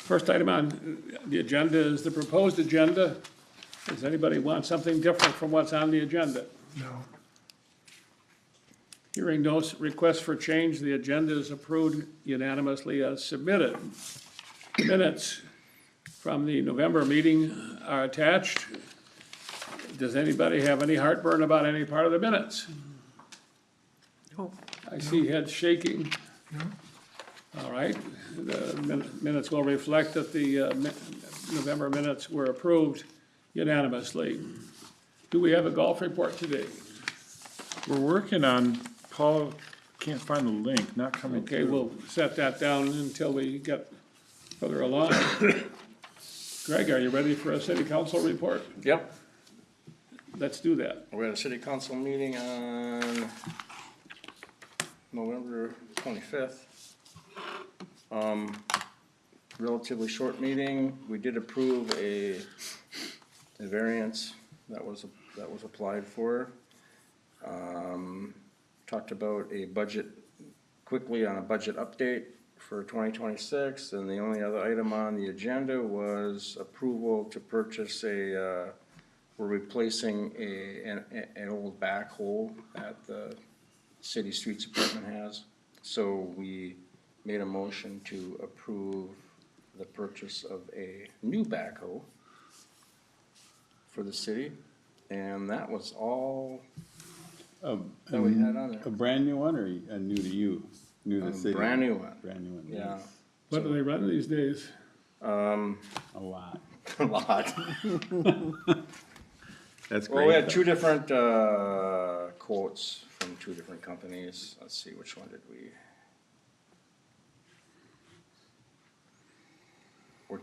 First item on the agenda is the proposed agenda. Does anybody want something different from what's on the agenda? No. Hearing no requests for change, the agenda is approved unanimously as submitted. Minutes from the November meeting are attached. Does anybody have any heartburn about any part of the minutes? No. I see heads shaking. No. All right, the minutes will reflect that the November minutes were approved unanimously. Do we have a golf report today? We're working on, Paul can't find the link, not coming Okay, through. we'll set that down until we get further along. Greg, are you ready for a city council report? Yep, Let's do that. we had a city council meeting on November 25th. Relatively short meeting. We did approve a variance that was applied for. Talked about a budget, quickly on a budget update for 2026, and the only other item on the agenda was approval to purchase we're replacing an old backhoe that the city streets department has. So we made a motion to approve the purchase of a new backhoe for the city, and that was all that we had on A there. brand new one or a new to you? New to the city? Brand new one, Brand new one. yeah. What do they run these days? A lot. A lot. That's Well, we great. had two different quotes from two different companies. Let's see, which one did we? We're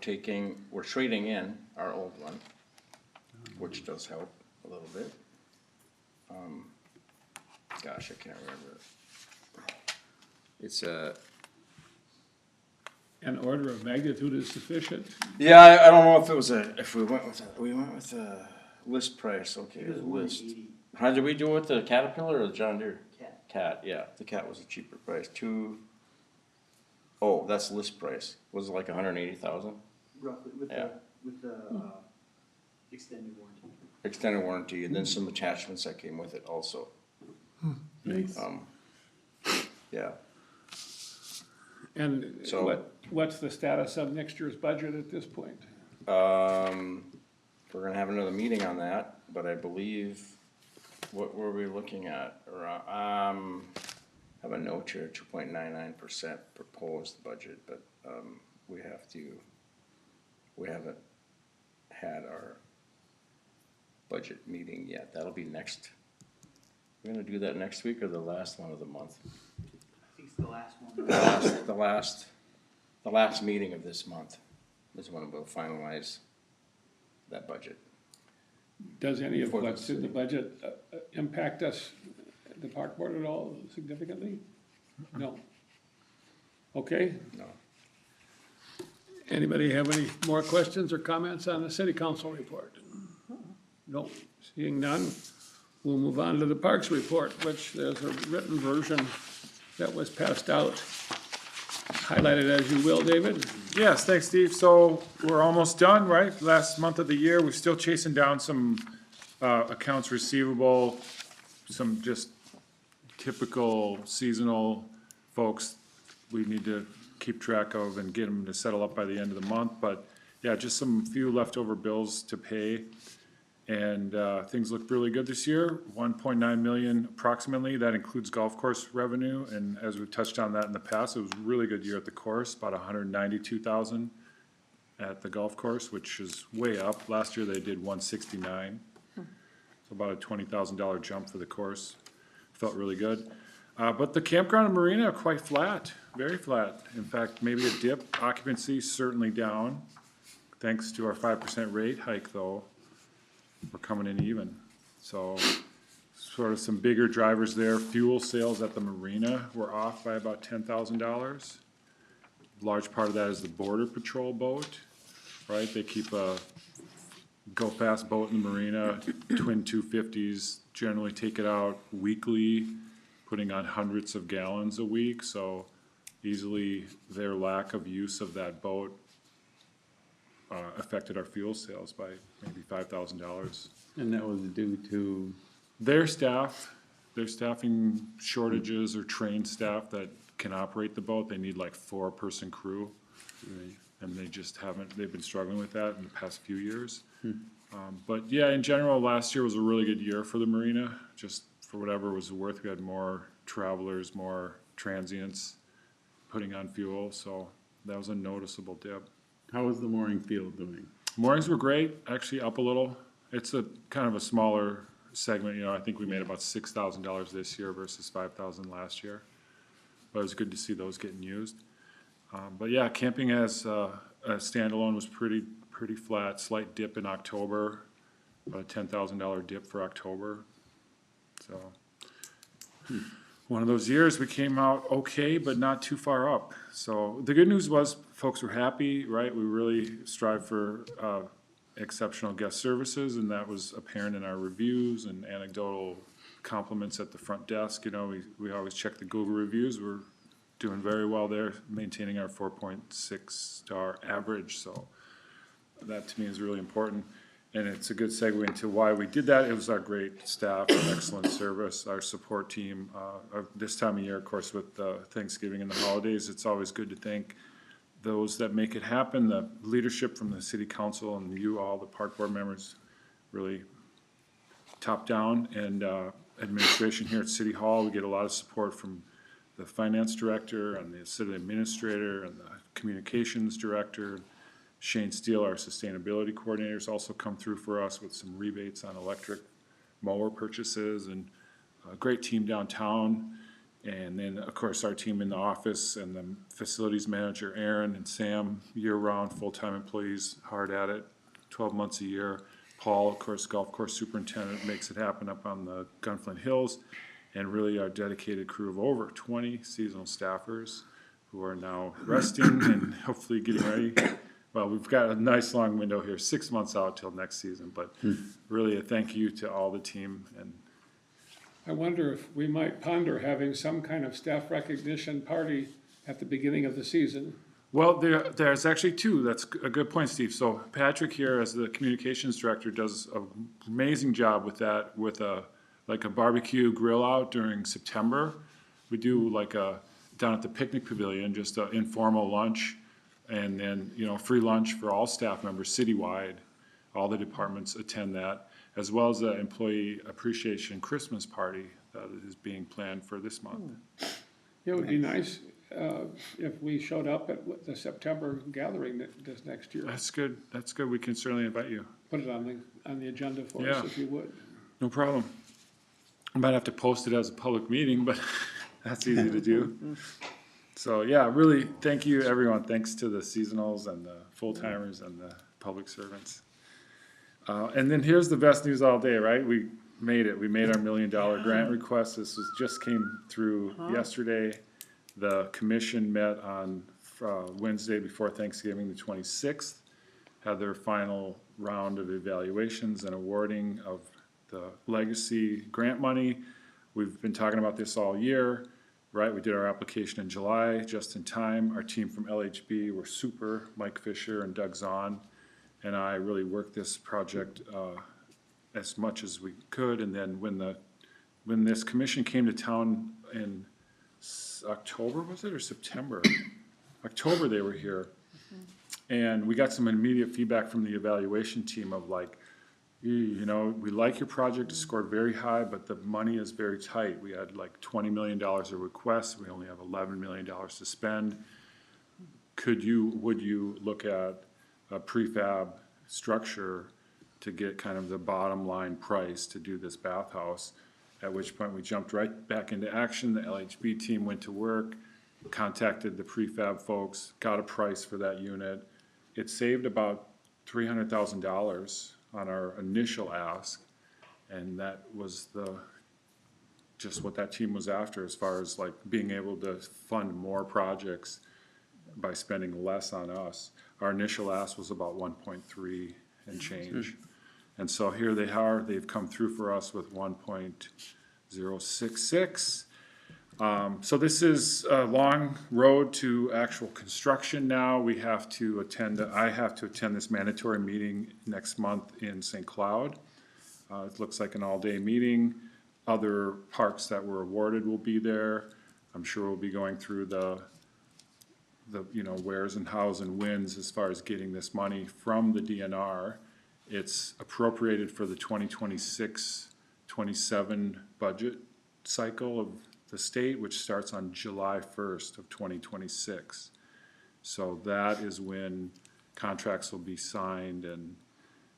trading in our old one, which does help a little bit. Gosh, I can't remember. It's An order of magnitude is sufficient. yeah, I don't know if it was if we went with a list price, okay, It was list. 180. How did we do with the Caterpillar or the John Deere? Cat. Cat, yeah, the Cat was a cheaper price, oh, that's list price, was it like 180,000? Roughly, Yeah. with the, extended warranty. Extended warranty, and then some attachments that came with it also, Nice. yeah. And So- what's the status of next year's budget at this point? We're gonna have another meeting on that, but I believe, what were we looking at, around, have a note here, 2.99% proposed budget, but, we haven't had our budget meeting yet, that'll be next, we're gonna do that next week or the last one of the month? I think it's the last one. The last meeting of this month is when we'll finalize that budget. Does any of For the what's in the budget impact us, the park board at all significantly? No. Okay, No. anybody have any more questions or comments on the city council report? No, seeing none, we'll move on to the parks report, which there's a written version that was passed out. Highlighted as you will, David. Yes, thanks, Steve. So we're almost done, right? Last month of the year, we're still chasing down some accounts receivable, some just typical seasonal folks we need to keep track of and get them to settle up by the end of the month. But yeah, just some few leftover bills to pay. And things look really good this year, 1.9 million approximately. That includes golf course revenue. And as we've touched on that in the past, it was a really good year at the course, about 192,000 at the golf course, which is way up. Last year they did 169. So about a $20,000 jump for the course. Felt really good. But the campground and marina are quite flat, very flat. In fact, maybe a dip. Occupancy certainly down, thanks to our 5% rate hike though. We're coming in even. So sort of some bigger drivers there. Fuel sales at the marina were off by about $10,000. Large part of that is the border patrol boat, right? They keep a go-fast boat in the marina, twin 250s, generally take it out weekly, putting on hundreds of gallons a week. So easily their lack of use of that boat affected our fuel sales by maybe $5,000. And that was due to, Their staffing shortages or trained staff that can operate the boat, they need like 4-person crew. right, And they just haven't, they've been struggling with that in the past few years. But yeah, in general, last year was a really good year for the marina, just for whatever it was worth. We had more travelers, more transients putting on fuel, so that was a noticeable dip. how was the mooring field doing? Moorings were great, actually up a little. It's a kind of a smaller segment, you know, I think we made about $6,000 this year versus $5,000 last year. But it was good to see those getting used. But yeah, camping as a standalone was pretty flat, slight dip in October, about a $10,000 dip for October. So, one of those years we came out okay, but not too far up. So the good news was folks were happy, right? We really strive for exceptional guest services, and that was apparent in our reviews and anecdotal compliments at the front desk. You know, we always check the Google reviews. We're doing very well there, maintaining our 4.6 star average. So that to me is really important. And it's a good segue into why we did that. It was our great staff, excellent service, our support team. This time of year, of course, with Thanksgiving and the holidays, it's always good to thank those that make it happen, the leadership from the city council and you all, the park board members, really top down, and administration here at City Hall. We get a lot of support from the finance director and the city administrator and the communications director. Shane Steele, our sustainability coordinators, also come through for us with some rebates on electric mower purchases, and a great team downtown. And then, of course, our team in the office and the facilities manager, Aaron and Sam, year-round, full-time employees, hard at it, 12 months a year. Paul, of course, golf course superintendent, makes it happen up on the Gunflint Hills. And really our dedicated crew of over 20 seasonal staffers who are now resting and hopefully getting ready. Well, we've got a nice long window here, 6 months out till next season, but really a thank you to all the team. And I wonder if we might ponder having some kind of staff recognition party at the beginning of the season. well, there's actually two. That's a good point, Steve. So Patrick here, as the communications director, does an amazing job with that, with a barbecue grill out during September. We do down at the picnic pavilion, just an informal lunch, and then, you know, free lunch for all staff members citywide. All the departments attend that, as well as the employee appreciation Christmas party that is being planned for this month. It would be nice if we showed up at the September gathering this next year. That's good. That's good. We can certainly invite you. Put it on the agenda for us Yeah. if you would. No problem. I might have to post it as a public meeting, but that's easy to do. So, yeah, really, thank you, everyone. Thanks to the seasonals and the full-timers and the public servants. And then here's the best news all day, right? We made it. We made our $1 million grant request. Just came through yesterday. The commission met on Wednesday before Thanksgiving, the 26th, had their final round of evaluations and awarding of the legacy grant money. We've been talking about this all year, right? We did our application in July, just in time. Our team from LHB were super, Mike Fisher and Doug Zahn, and I really worked this project as much as we could. And then when this commission came to town in October, was it, or September? October they were here. And we got some immediate feedback from the evaluation team of like, you know, we like your project, it scored very high, but the money is very tight. We had like $20 million of requests, we only have $11 million to spend. Would you look at a prefab structure to get kind of the bottom line price to do this bathhouse? At which point we jumped right back into action. The LHB team went to work, contacted the prefab folks, got a price for that unit. It saved about $300,000 on our initial ask, and that was just what that team was after, as far as like being able to fund more projects by spending less on us. Our initial ask was about 1.3 and change. And so here they are, they've come through for us with 1.066 So this is a long road to actual construction now. We have to I have to attend this mandatory meeting next month in St. Cloud. It looks like an all-day meeting. Other parks that were awarded will be there. I'm sure we'll be going through the wheres and hows and whens as far as getting this money from the DNR. It's appropriated for the 2026-27 budget cycle of the state, which starts on July 1st of 2026. So that is when contracts will be signed and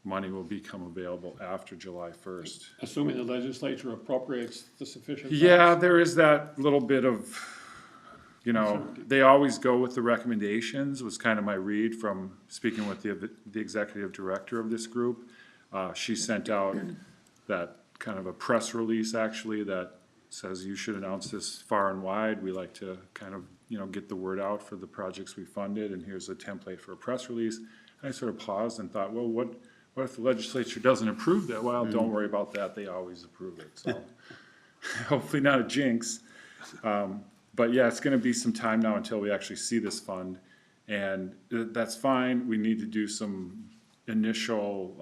money will become available after July 1st. Assuming the legislature appropriates the sufficient funds. Yeah, there is that little bit of, they always go with the recommendations, was kind of my read from speaking with the executive director of this group. She sent out that kind of a press release, actually, that says you should announce this far and wide. We like to kind of, get the word out for the projects we funded, and here's a template for a press release. And I sort of paused and thought, well, what if the legislature doesn't approve that? Well, don't worry about that, they always approve it, so. Hopefully not a jinx. But yeah, it's gonna be some time now until we actually see this fund, and that's fine. We need to do some initial,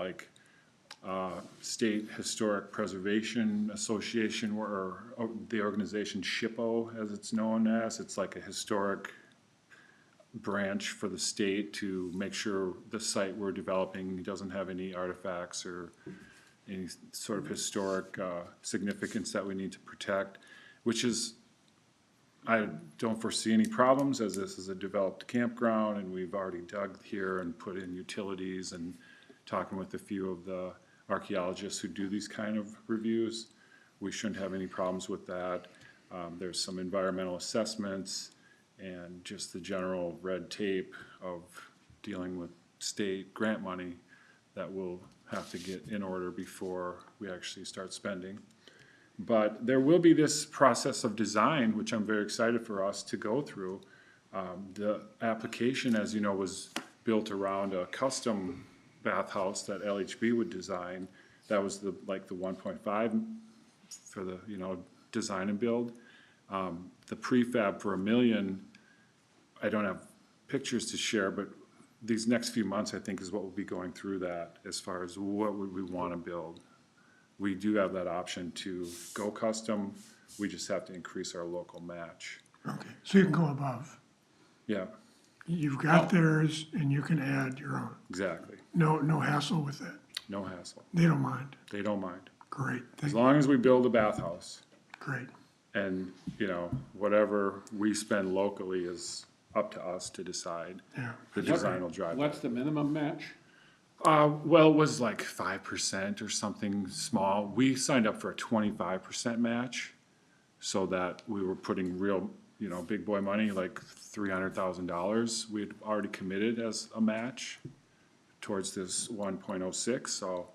State Historic Preservation Association, or the organization SHPO, as it's known as. It's like a historic branch for the state to make sure the site we're developing doesn't have any artifacts or any sort of historic significance that we need to protect, which is, I don't foresee any problems, as this is a developed campground and we've already dug here and put in utilities, and talking with a few of the archaeologists who do these kind of reviews, we shouldn't have any problems with that. There's some environmental assessments and just the general red tape of dealing with state grant money that we'll have to get in order before we actually start spending. But there will be this process of design, which I'm very excited for us to go through. The application, as you know, was built around a custom bathhouse that LHB would design. That was the 1.5 for the, design and build. The prefab for $1 million, I don't have pictures to share, but these next few months, I think, is what we'll be going through that as far as what would we want to build. We do have that option to go custom. We just have to increase our local match. Okay, so you can go above. Yeah, You've got theirs and you can add your own. exactly. No hassle with that. No hassle. They don't mind. They don't mind. Great, As long as we build a bathhouse great. and, whatever we spend locally is up to us to decide. Yeah, The design will drive it. What's the minimum match? Well, it was like 5% or something small. We signed up for a 25% match, so that we were putting real, big boy money, like $300,000. We had already committed as a match towards this 1.06, so,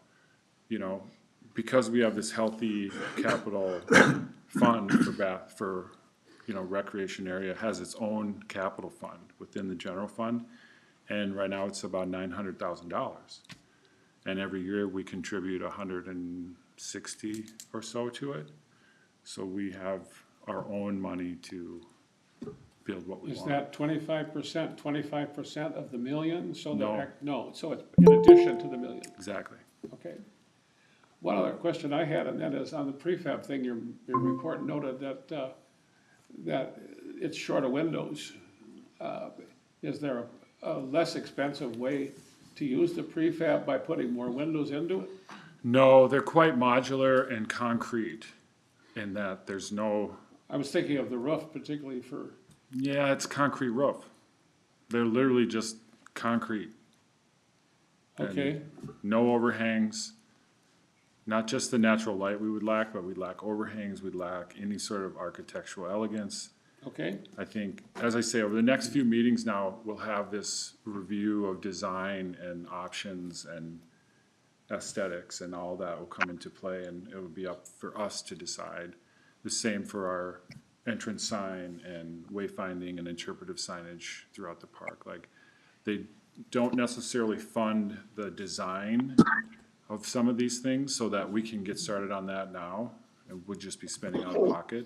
because we have this healthy capital fund for recreation area, has its own capital fund within the general fund. And right now it's about $900,000. And every year we contribute 160 or so to it. So we have our own money to build what we Is want. that 25% of the million? So No. No, so it's in addition to the million, Exactly. okay. One other question I had, and that is on the prefab thing, your report noted that it's short of windows. Is there a less expensive way to use the prefab by putting more windows into it? No, they're quite modular and concrete in that there's no, I was thinking of the roof particularly for, yeah, it's concrete roof. They're literally just concrete. And okay, no overhangs. Not just the natural light we would lack, but we'd lack overhangs, we'd lack any sort of architectural elegance. okay, I think, as I say, over the next few meetings now, we'll have this review of design and options and aesthetics, and all that will come into play, and it will be up for us to decide. The same for our entrance sign and wayfinding and interpretive signage throughout the park. Like, they don't necessarily fund the design of some of these things, so that we can get started on that now, and would just be spending out of pocket.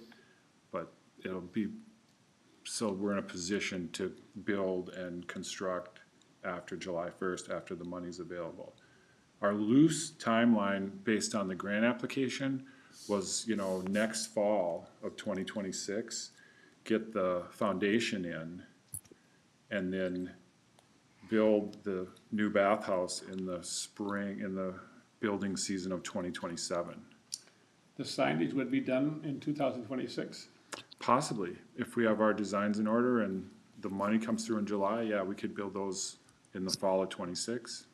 But it'll be, so we're in a position to build and construct after July 1st, after the money's available. Our loose timeline based on the grant application was, next fall of 2026, get the foundation in, and then build the new bathhouse in the spring, in the building season of 2027. The signage would be done in 2026. Possibly, if we have our designs in order and the money comes through in July, yeah, we could build those in the fall of 26.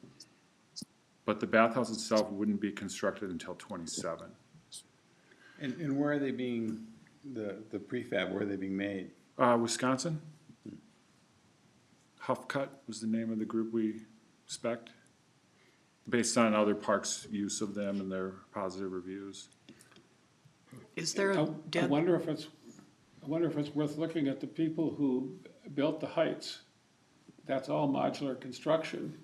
But the bathhouse itself wouldn't be constructed until 27. And where are they being, the prefab, where are they being made? Wisconsin? Huff Cut was the name of the group we spec'd, based on other parks' use of them and their positive reviews. Is there I a dead, wonder if it's worth looking at the people who built the Heights. That's all modular construction,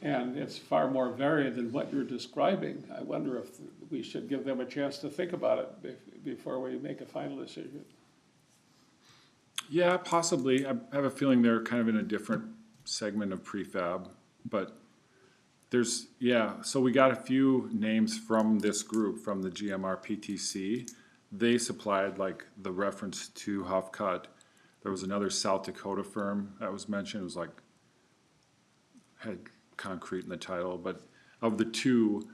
and it's far more varied than what you're describing. I wonder if we should give them a chance to think about it before we make a final decision. Yeah, possibly. I have a feeling they're kind of in a different segment of prefab, but so we got a few names from this group, from the GMR PTC. They supplied like the reference to Huff Cut. There was another South Dakota firm that was mentioned. It was like, had concrete in the title, but of the two,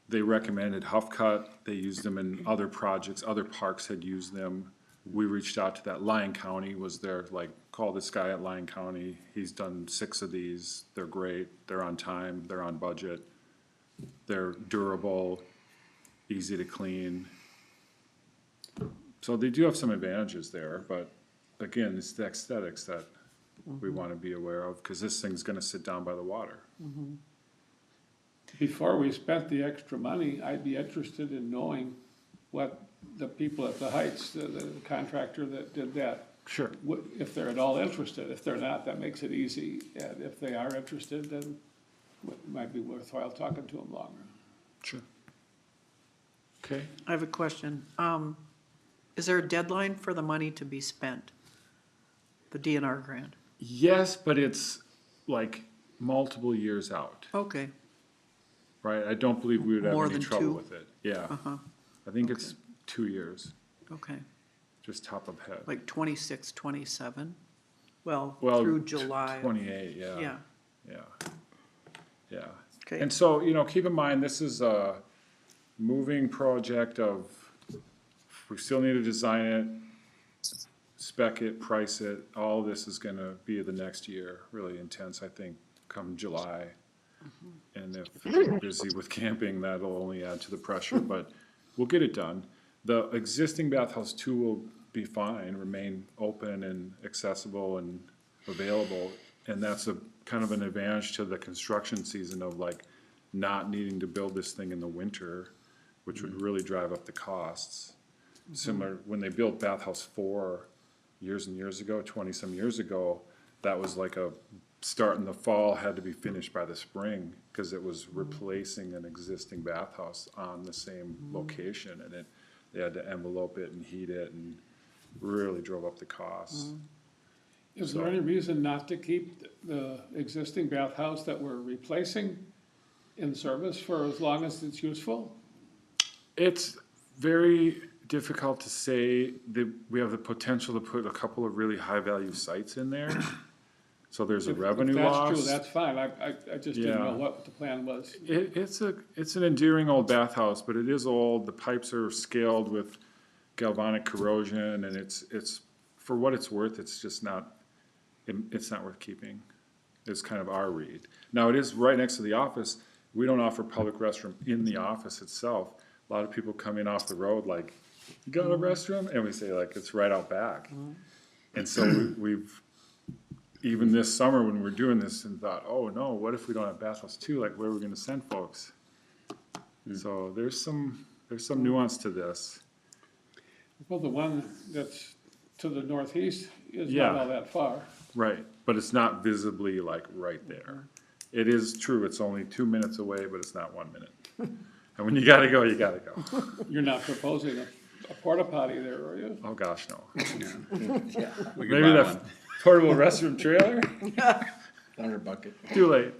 they recommended Huff Cut. They used them in other projects. Other parks had used them. We reached out to that. Lyon County was there, like, call this guy at Lyon County. He's done 6 of these. They're great. They're on time. They're on budget. They're durable, easy to clean. So they do have some advantages there, but again, it's the aesthetics that we want to be aware of, because this thing's gonna sit down by the water. Before we spent the extra money, I'd be interested in knowing what the people at the Heights, the contractor that did that, Sure. if they're at all interested. If they're not, that makes it easy, and if they are interested, then it might be worthwhile talking to them longer. Sure. Okay. I have a question. Is there a deadline for the money to be spent? The DNR grant? Yes, but it's like multiple years out, Okay, right? I don't believe we would have More any than trouble 2? with it. Yeah. uh-huh, I think it's 2 years, okay. just top of head. Like 26, 27? Well, Well, through July. 28, yeah. Yeah, Yeah. Yeah. okay. And so, keep in mind, this is a moving project of, we still need to design it, spec it, price it. All this is gonna be the next year, really intense, I think, come July. And if you're busy with camping, that'll only add to the pressure, but we'll get it done. The existing bathhouse too will be fine, remain open and accessible and available. And that's a kind of an advantage to the construction season of like not needing to build this thing in the winter, which would really drive up the costs. Similar, when they built Bathhouse 4 years and years ago, 20-some years ago, that was like a start in the fall, had to be finished by the spring, because it was replacing an existing bathhouse on the same location, and they had to envelope it and heat it, and really drove up the costs. Is there any reason not to keep the existing bathhouse that we're replacing in service for as long as it's useful? It's very difficult to say that we have the potential to put a couple of really high-value sites in there. So there's a If revenue that's loss. true, that's fine. I just didn't know Yeah. what the plan was. It's an enduring old bathhouse, but it is old. The pipes are scaled with galvanic corrosion, and it's for what it's worth, it's just not, it's not worth keeping. It's kind of our read. Now, it is right next to the office. We don't offer public restroom in the office itself. A lot of people come in off the road like, you got a restroom? And we say like, it's right out back. And so we've, even this summer when we're doing this, and thought, oh no, what if we don't have bathhouse too? Like, where are we gonna send folks? So there's some nuance to this. Well, the one that's to the northeast is Yeah. not all that far. Right, but it's not visibly like right there. It is true, it's only 2 minutes away, but it's not 1 minute. And when you gotta go, you gotta go. You're not proposing a porta potty there, were you? Oh, gosh, no. We could Maybe buy that one. portable restroom trailer? Thunder bucket. Too late.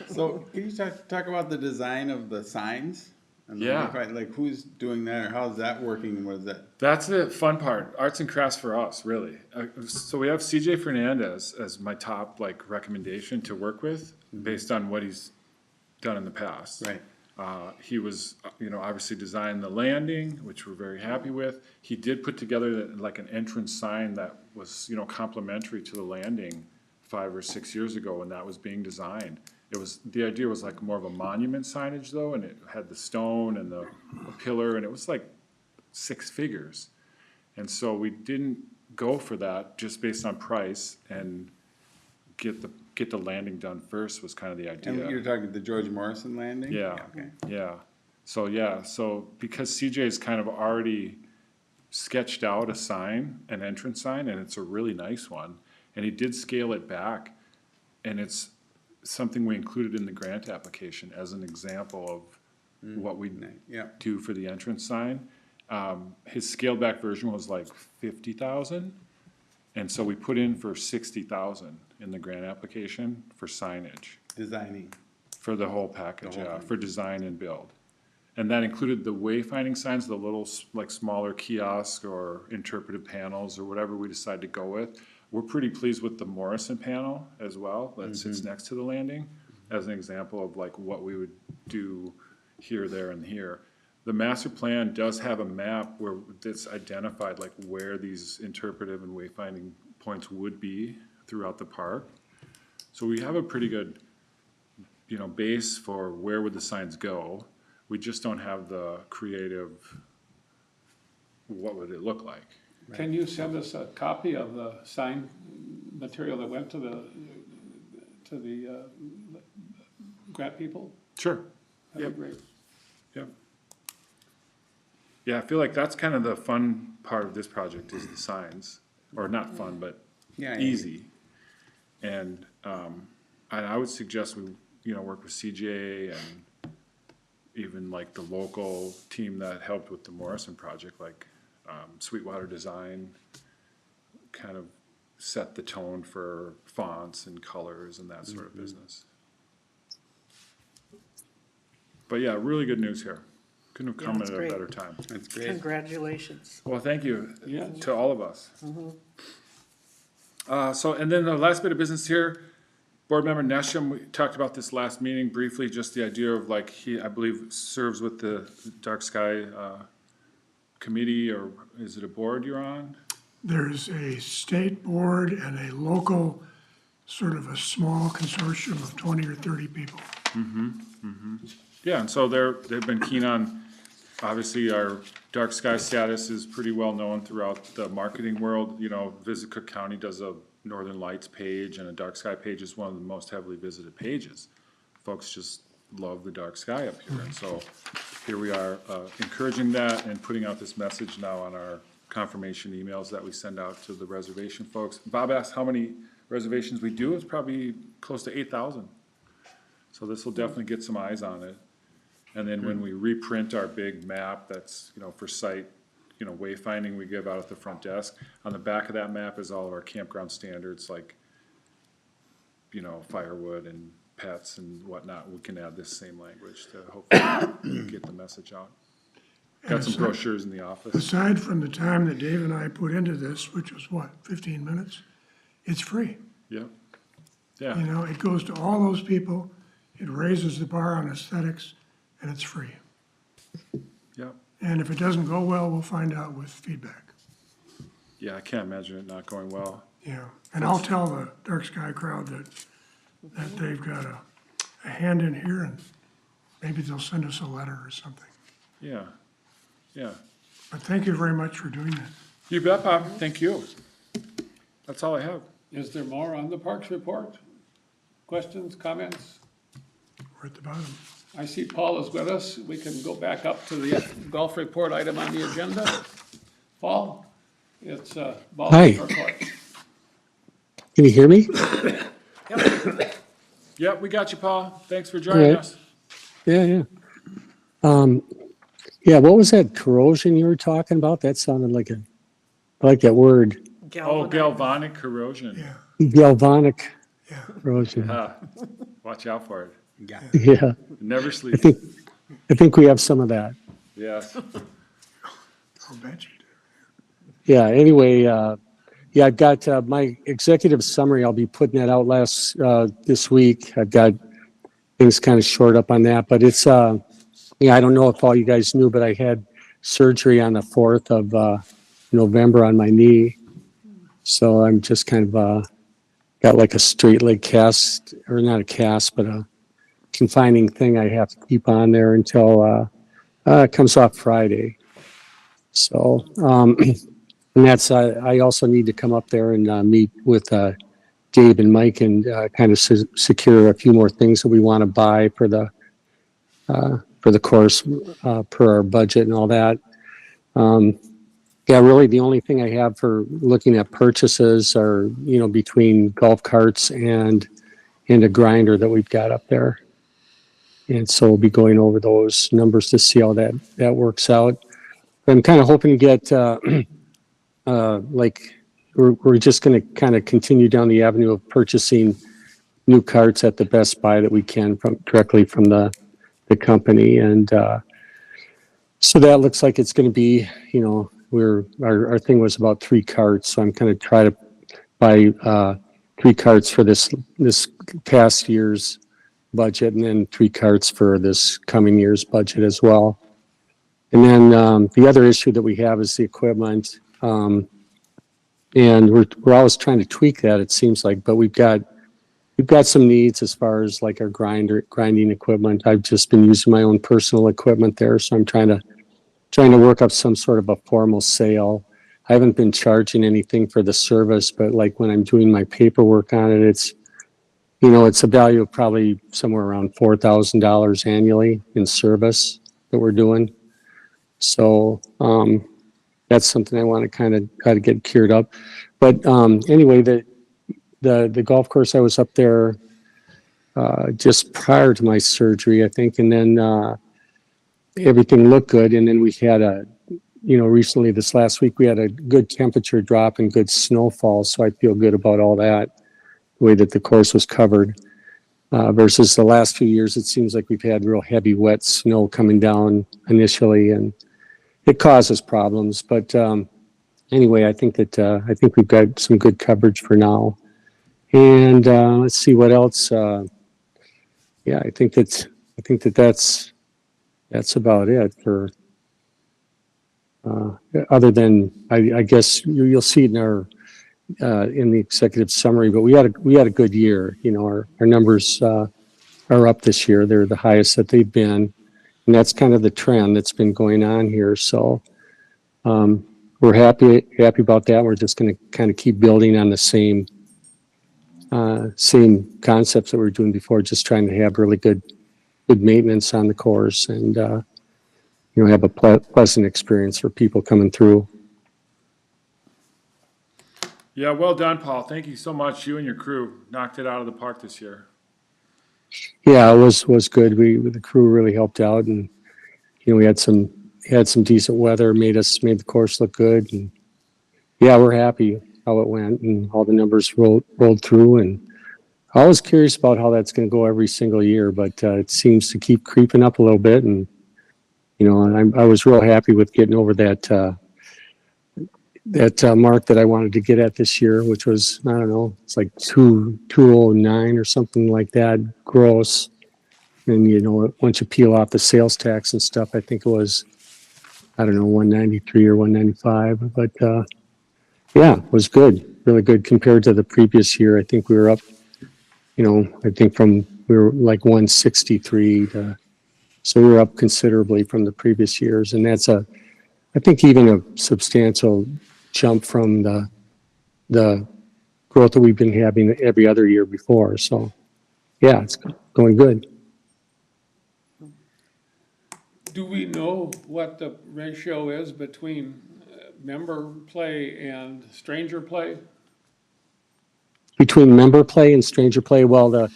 So can you talk about the design of the signs? And the Yeah. Wi-Fi? Like who's doing that or how's that working and what is that? That's the fun part, arts and crafts for us, really. So we have CJ Fernandez as my top like recommendation to work with based on what he's done in the past. Right. He was, obviously designed the landing, which we're very happy with. He did put together like an entrance sign that was, complementary to the landing 5 or 6 years ago when that was being designed. The idea was like more of a monument signage though, and it had the stone and the pillar, and it was like 6 figures. And so we didn't go for that just based on price, and get the landing done first was kind of the And you're idea. talking the George Morrison landing? Yeah. Okay. Yeah. So because CJ's kind of already sketched out a sign, an entrance sign, and it's a really nice one. And he did scale it back, and it's something we included in the grant application as an example of what we Yeah. do for the entrance sign. His scaled back version was like 50,000, and so we put in for 60,000 in the grant application for signage, Designing. for the whole package, The whole yeah, thing. for design and build. And that included the wayfinding signs, the little like smaller kiosk or interpretive panels or whatever we decide to go with. We're pretty pleased with the Morrison panel as well, that sits next to the landing, as an example of like what we would do here, there, and here. The master plan does have a map where it's identified like where these interpretive and wayfinding points would be throughout the park. So we have a pretty good, base for where would the signs go. We just don't have the creative, what would it look like? Can you send us a copy of the sign material that went to the grant people? Sure. That'd be great. Yep. Yeah, I feel like that's kind of the fun part of this project is the signs, or not fun, but Yeah. easy. And I would suggest we, work with CJ and even like the local team that helped with the Morrison project, like Sweetwater Design, kind of set the tone for fonts and colors and that sort of business. But yeah, really good news here. Couldn't have come that's at a great. better time. That's great. Congratulations. Well, thank you Yeah. to all of us. And then the last bit of business here, Board Member Nesham, we talked about this last meeting briefly, just the idea of like, I believe, serves with the Dark Sky Committee, or is it a board you're on? There's a state board and a local, sort of a small consortium of 20 or 30 people. Yeah, and so they've been keen on, obviously, our dark sky status is pretty well known throughout the marketing world. Visit Cook County does a Northern Lights page, and a dark sky page is one of the most heavily visited pages. Folks just love the dark sky up here, and so here we are encouraging that and putting out this message now on our confirmation emails that we send out to the reservation folks. Bob asked how many reservations we do. It's probably close to 8,000. So this will definitely get some eyes on it. And then when we reprint our big map that's, for site, wayfinding we give out at the front desk, on the back of that map is all of our campground standards, like, firewood and pets and whatnot. We can add this same language to hopefully get the message out. Got some brochures in the office. Aside from the time that Dave and I put into this, which was what, 15 minutes? It's free. Yep. You Yeah, know, it goes to all those people, it raises the bar on aesthetics, and it's free. yep. And if it doesn't go well, we'll find out with feedback. Yeah, I can't imagine it not going well. Yeah, and I'll tell the Dark Sky crowd that they've got a hand in here, and maybe they'll send us a letter or something. Yeah, yeah. But thank you very much for doing that. You bet, Bob. Thank you. That's all I have. Is there more on the Parks report? Questions, comments? We're at the bottom. I see Paul is with us. We can go back up to the golf report item on the agenda. Paul, it's ball Hi. report. Can you hear me? Yep, we got you, Paul. Thanks for joining Alright. us. Yeah, yeah. Yeah, what was that corrosion you were talking about? That sounded like I like that word, Oh, Galvanize. galvanic corrosion. Yeah, galvanic yeah. corrosion. Yeah, watch out for it. Yeah. Yeah, Never I sleep. think we have some of that. Yes. I'll bet you do. Yeah, anyway, yeah, I've got my executive summary. I'll be putting that out this week. I've got things kind of short up on that, but it's, yeah, I don't know if all you guys knew, but I had surgery on the 4th of November on my knee. So I'm just kind of got like a straight leg cast, or not a cast, but a confining thing I have to keep on there until it comes off Friday. So, and that's, I also need to come up there and meet with Dave and Mike and kind of secure a few more things that we want to buy for the course per our budget and all that. Yeah, really the only thing I have for looking at purchases are, between golf carts and a grinder that we've got up there. And so we'll be going over those numbers to see how that works out. I'm kind of hoping to get like we're just going to kind of continue down the avenue of purchasing new carts at the Best Buy that we can directly from the company. And so that looks like it's going to be, our thing was about 3 carts. So I'm going to try to buy 3 carts for this past year's budget, and then 3 carts for this coming year's budget as well. And then the other issue that we have is the equipment. And we're always trying to tweak that, it seems like, but we've got some needs as far as like our grinding equipment. I've just been using my own personal equipment there, so I'm trying to work up some sort of a formal sale. I haven't been charging anything for the service, but like when I'm doing my paperwork on it, it's a value of probably somewhere around $4,000 annually in service that we're doing. So that's something I want to kind of try to get cured up. But anyway, the golf course, I was up there just prior to my surgery, I think, and then everything looked good. And then we had recently this last week, we had a good temperature drop and good snowfall. So I feel good about all that, the way that the course was covered. Versus the last few years, it seems like we've had real heavy, wet snow coming down initially, and it causes problems. But anyway, I think we've got some good coverage for now. And let's see what else. Yeah, I think that's about it for. Other than I guess you'll see it in the executive summary, but we had a good year. Our numbers are up this year. They're the highest that they've been, and that's kind of the trend that's been going on here. So we're happy about that. We're just going to kind of keep building on the same concepts that we were doing before, just trying to have really good maintenance on the course and have a pleasant experience for people coming through. Yeah, well done, Paul. Thank you so much. You and your crew knocked it out of the park this year. Yeah, it was good. The crew really helped out, and we had some decent weather, made the course look good, and yeah, we're happy how it went and all the numbers rolled through. And I was curious about how that's going to go every single year, but it seems to keep creeping up a little bit. And and I was real happy with getting over that mark that I wanted to get at this year, which was, I don't know, it's like 209 or something like that gross. And once you peel off the sales tax and stuff, I think it was, I don't know, 193 or 195. But yeah, it was good, really good compared to the previous year. I think we were up, I think we were like 163 so we were up considerably from the previous years. And that's I think even a substantial jump from the growth that we've been having every other year before. So yeah, it's going good. Do we know what the ratio is between member play and stranger play? Between member play and stranger play, yeah,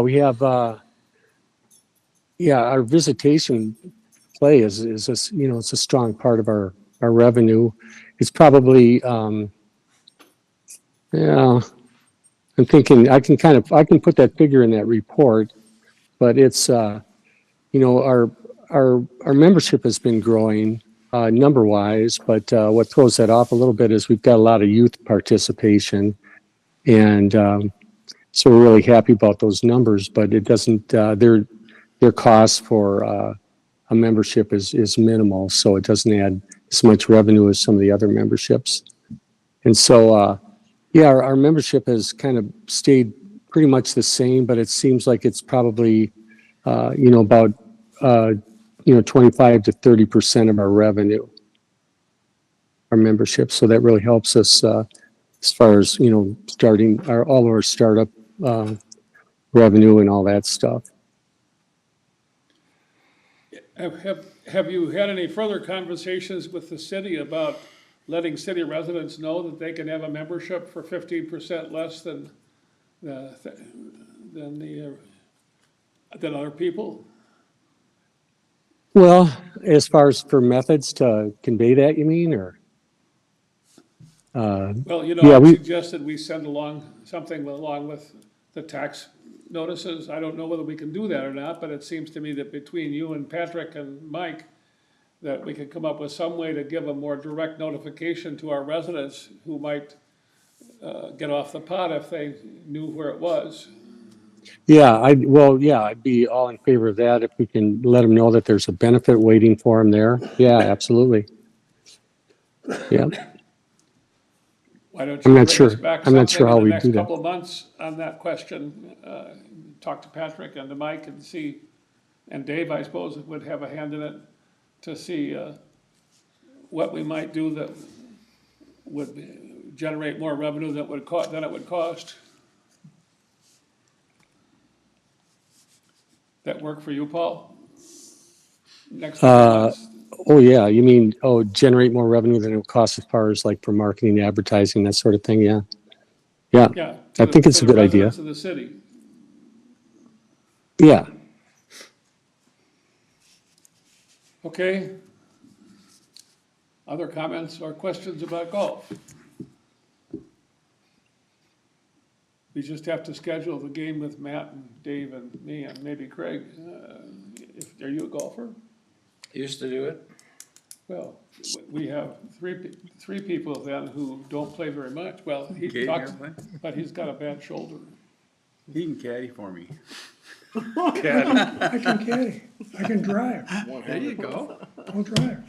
we have, yeah, our visitation play is a, you know, it's a strong part of our revenue. It's probably, yeah, I'm thinking I can put that figure in that report, but it's, you know, our membership has been growing, number wise, but, what throws that off a little bit is we've got a lot of youth participation. And, so we're really happy about those numbers, but it doesn't, their cost for, a membership is minimal, so it doesn't add as much revenue as some of the other memberships. And so, yeah, our membership has kind of stayed pretty much the same, but it seems like it's probably, you know, about, you know, 25 to 30% of our revenue, our membership. So that really helps us, as far as, you know, starting all of our startup, revenue and all that stuff. Have you had any further conversations with the city about letting city residents know that they can have a membership for 15% less than other people? Well, as far as for methods to convey that, you mean, or? Well, you know, Yeah, I we- suggested we send something along with the tax notices. I don't know whether we can do that or not, but it seems to me that between you and Patrick and Mike, that we could come up with some way to give a more direct notification to our residents who might get off the pot if they knew where it was. Yeah, I'd be all in favor of that if we can let them know that there's a benefit waiting for them there. Yeah, absolutely. Yeah, Why don't I'm you not bring sure. us back I'm not something sure how in the we next do that. couple of months on that question? Talk to Patrick and to Mike and see, and Dave, I suppose, would have a hand in it to see what we might do that would generate more revenue than it would cost. That work for you, Paul? Next couple of months? Oh, yeah, you mean, generate more revenue than it would cost as far as like for marketing, advertising, that sort of thing, yeah. Yeah, Yeah. I think it's to a the good idea. residents of the city. Yeah. Okay. Other comments or questions about golf? We just have to schedule the game with Matt and Dave and me and maybe Craig. Are you a golfer? Used to do it. Well, we have three people then who don't play very much. Well, he Gabe talks, never play? but he's got a bad shoulder. He can caddy for me. I can caddy, I can drive, There you go. I'll drive.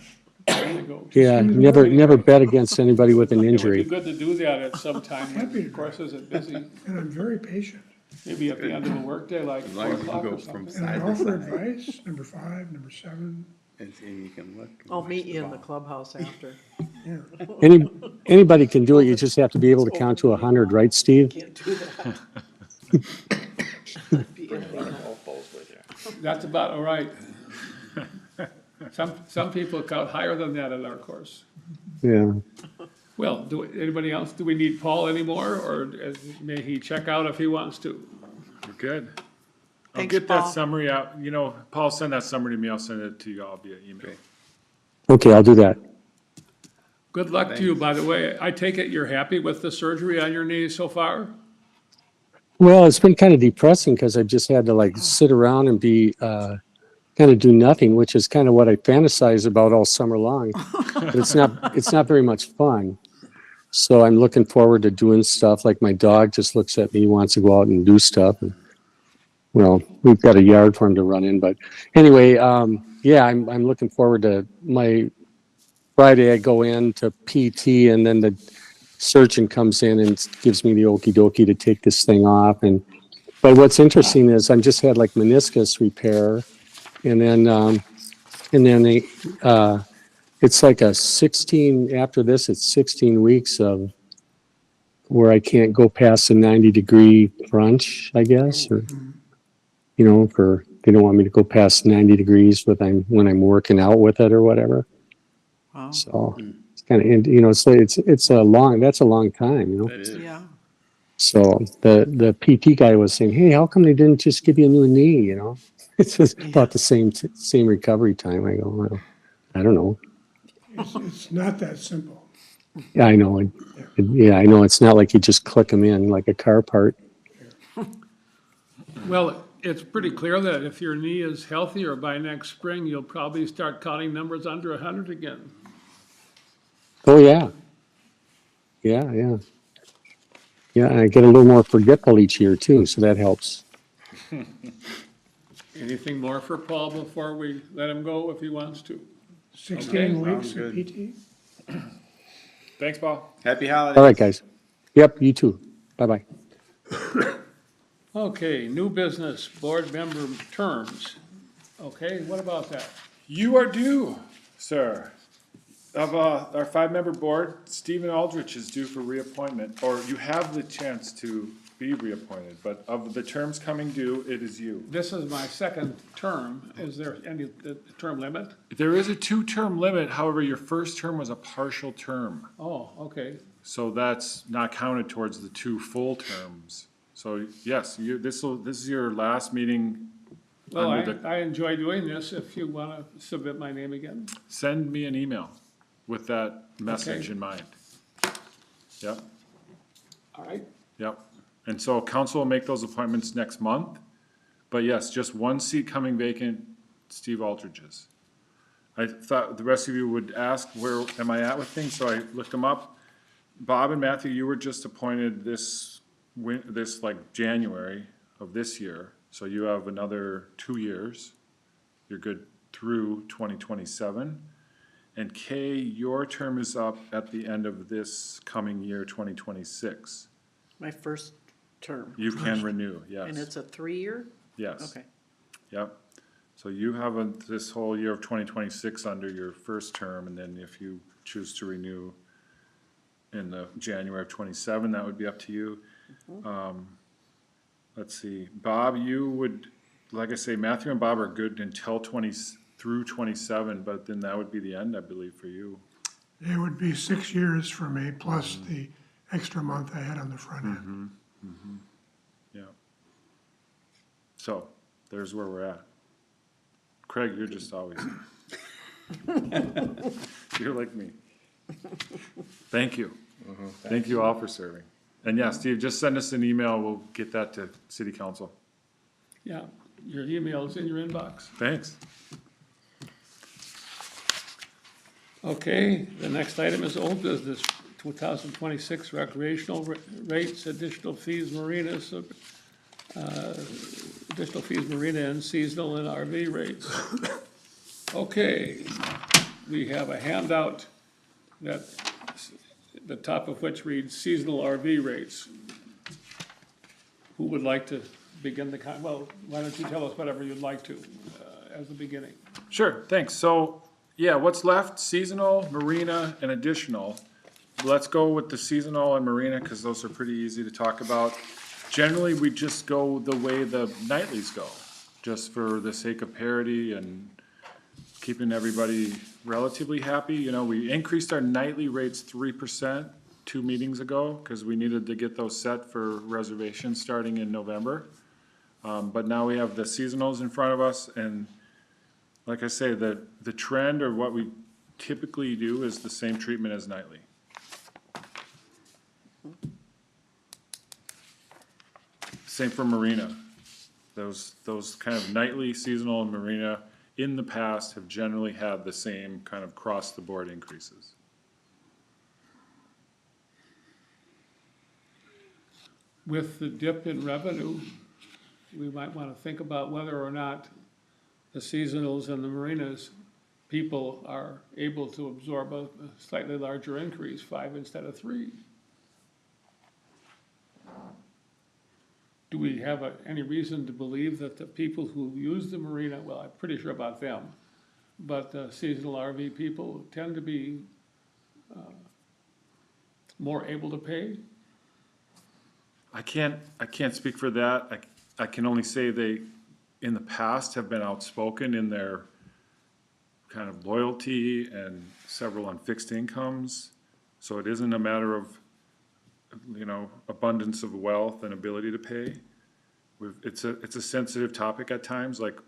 There you go. Yeah, never bet against anybody with an It would be injury. good to do that at some time, Happy when to the course isn't busy, And I'm very patient. maybe at the end of the workday, like As 4 long as you o'clock go or from something. And I side to offer side. advice, number 5, number 7, And you can look. and I'll watch meet you in the ball. clubhouse after. yeah. Anybody can do it, you just have to be able to count to 100, right, Steve? Can't do that. Be illegal. Golf balls right there. That's about all right. Some people count higher than that at our course. Yeah. Well, anybody else, do we need Paul anymore, or may he check out if he wants to? We're good. I'll Thanks, get that Paul. summary out. You know, Paul, send that summary to me. I'll send it to you all via email. Okay. Okay, I'll do that. Good luck to you, by the way. I take it you're happy with the surgery on your knee so far? Well, it's been kind of depressing because I've just had to like sit around and be, kind of do nothing, which is kind of what I fantasize about all summer long. But it's not very much fun. So I'm looking forward to doing stuff. Like my dog just looks at me, wants to go out and do stuff. And, well, we've got a yard for him to run in, but anyway, yeah, I'm looking forward to my Friday. I go in to PT, and then the surgeon comes in and gives me the okie dokie to take this thing off. But what's interesting is I just had like meniscus repair, and then they, it's like a 16, after this, it's 16 weeks of where I can't go past the 90-degree crunch, I guess, or, you know, they don't want me to go past 90 degrees when I'm working out with it or whatever. Wow. So it's kind of, you know, so that's a long time, you know? That is. Yeah. So the PT guy was saying, hey, how come they didn't just give you a new knee, you know? It's just about the same recovery time. I go, well, I don't know. It's not that simple. Yeah, I know. Yeah, I know. It's not like you just click them in like a car part. Well, it's pretty clear that if your knee is healthier by next spring, you'll probably start counting numbers under 100 again. Oh, yeah. Yeah, yeah. Yeah, and I get a little more forgetful each year too, so that helps. Anything more for Paul before we let him go if he wants to? 16 weeks sounds of good. PT? Thanks, Paul. Happy holidays. All right, guys. Yep, you too. Bye-bye. Okay, new business, board member terms. Okay, what about that? You are due, sir. Of our five-member board, Stephen Aldrich is due for reappointment, or you have the chance to be reappointed, but of the terms coming due, it is you. This is my second term. Is there any term limit? There is a two-term limit, however, your first term was a partial term, Oh, okay. so that's not counted towards the two full terms. So yes, this is your last meeting. Well, under the- I enjoy doing this. If you want to submit my name again. Send me an email with that message Okay. in mind. Yep. All right. Yep. And so council will make those appointments next month. But yes, just one seat coming vacant, Steve Aldridge's. I thought the rest of you would ask, where am I at with things? So I looked them up. Bob and Matthew, you were just appointed this like January of this year. So you have another 2 years. You're good through 2027. And Kay, your term is up at the end of this coming year, 2026. My first term. You can renew, And yes, it's a 3-year? yes. Okay. Yep. So you have this whole year of 2026 under your first term, and then if you choose to renew in the January of 27, that would be up to you. Let's see, Bob, you would, like I say, Matthew and Bob are good until through 27, but then that would be the end, I believe, for you. It would be 6 years for me, plus the extra month I had on the front end. Yeah. So, there's where we're at. Craig, you're just always. You're like me. Thank you. Thank you all for serving. And yeah, Steve, just send us an email. We'll get that to city council. Yeah, your email is in your inbox. Thanks. Okay, the next item is old business, 2026 recreational rates, additional fees marinas, additional fees marina and seasonal and RV rates. Okay, we have a handout that, the top of which reads seasonal RV rates. Who would like to begin the, well, why don't you tell us whatever you'd like to, as the beginning? Sure, thanks. So, yeah, what's left, seasonal, marina, and additional. Let's go with the seasonal and marina, because those are pretty easy to talk about. Generally, we just go the way the nightlies go, just for the sake of parity and keeping everybody relatively happy. You know, we increased our nightly rates 3% 2 meetings ago, because we needed to get those set for reservations starting in November. But now we have the seasonals in front of us, and like I say, the trend or what we typically do is the same treatment as nightly. Same for marina. Those kind of nightly, seasonal, and marina in the past have generally had the same kind of across-the-board increases. With the dip in revenue, we might want to think about whether or not the seasonals and the marinas, people are able to absorb a slightly larger increase, 5 instead of 3. Do we have any reason to believe that the people who use the marina, well, I'm pretty sure about them, but seasonal RV people tend to be more able to pay? I can't speak for that. I can only say they, in the past, have been outspoken in their kind of loyalty and several on fixed incomes. So it isn't a matter of, you know, abundance of wealth and ability to pay. It's a sensitive topic at times, like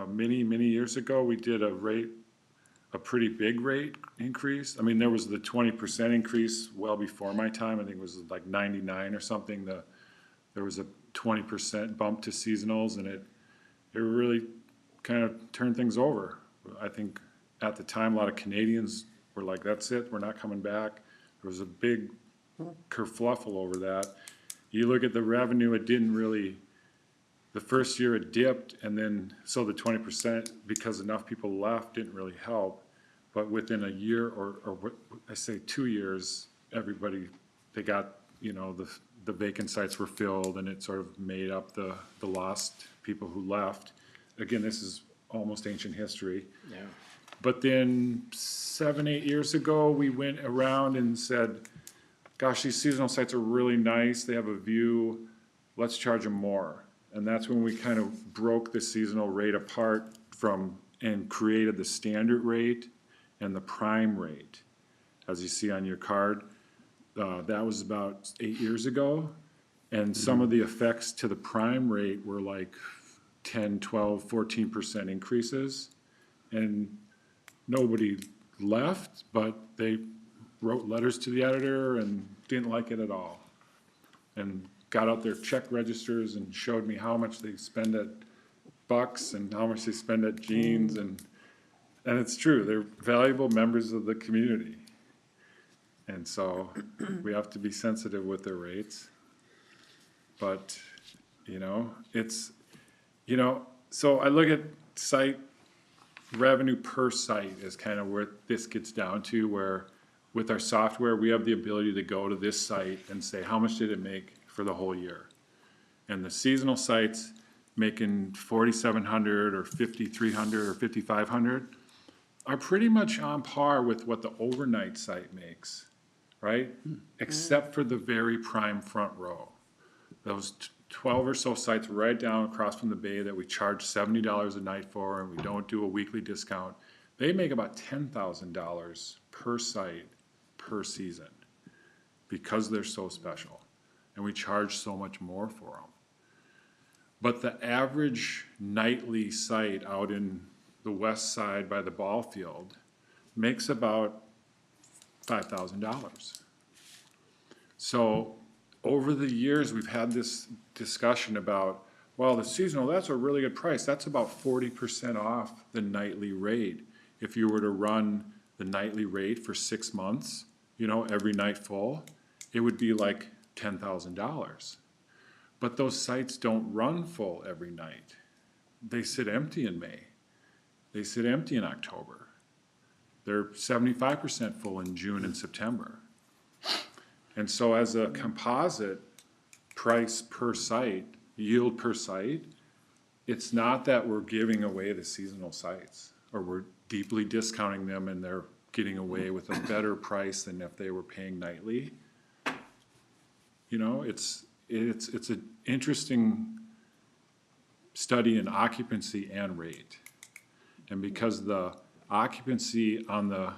many years ago, we did a pretty big rate increase. I mean, there was the 20% increase well before my time. I think it was like 99 or something. There was a 20% bump to seasonals, and it really kind of turned things over. I think at the time, a lot of Canadians were like, that's it, we're not coming back. There was a big kerfluffle over that. You look at the revenue, it didn't really, the first year it dipped, and then, so the 20%, because enough people left, didn't really help. But within a year, or what, I say 2 years, everybody, they got, you know, the vacant sites were filled, and it sort of made up the lost people who left. Again, this is almost ancient history. Yeah. But then 7, 8 years ago, we went around and said, gosh, these seasonal sites are really nice, they have a view, let's charge them more. And that's when we kind of broke the seasonal rate apart and created the standard rate and the prime rate. As you see on your card, that was about 8 years ago. And some of the effects to the prime rate were like 10, 12, 14% increases. And nobody left, but they wrote letters to the editor and didn't like it at all. And got out their check registers and showed me how much they spend at Bucks and how much they spend at Jeans, and it's true, they're valuable members of the community. And so we have to be sensitive with their rates. But, you know, it's, you know, so I look at site revenue per site is kind of where this gets down to, where with our software, we have the ability to go to this site and say, how much did it make for the whole year? And the seasonal sites making 4,700 or 5,300 or 5,500 are pretty much on par with what the overnight site makes, right? Except for the very prime front row. Those 12 or so sites right down across from the bay that we charge $70 a night for, and we don't do a weekly discount, they make about $10,000 per site per season because they're so special. And we charge so much more for them. But the average nightly site out in the west side by the ball field makes about $5,000. So over the years, we've had this discussion about, well, the seasonal, that's a really good price. That's about 40% off the nightly rate. If you were to run the nightly rate for 6 months, you know, every night full, it would be like $10,000. But those sites don't run full every night. They sit empty in May. They sit empty in October. They're 75% full in June and September. And so as a composite price per site, yield per site, it's not that we're giving away the seasonal sites or we're deeply discounting them and they're getting away with a better price than if they were paying nightly. You know, it's an interesting study in occupancy and rate. And because the occupancy on the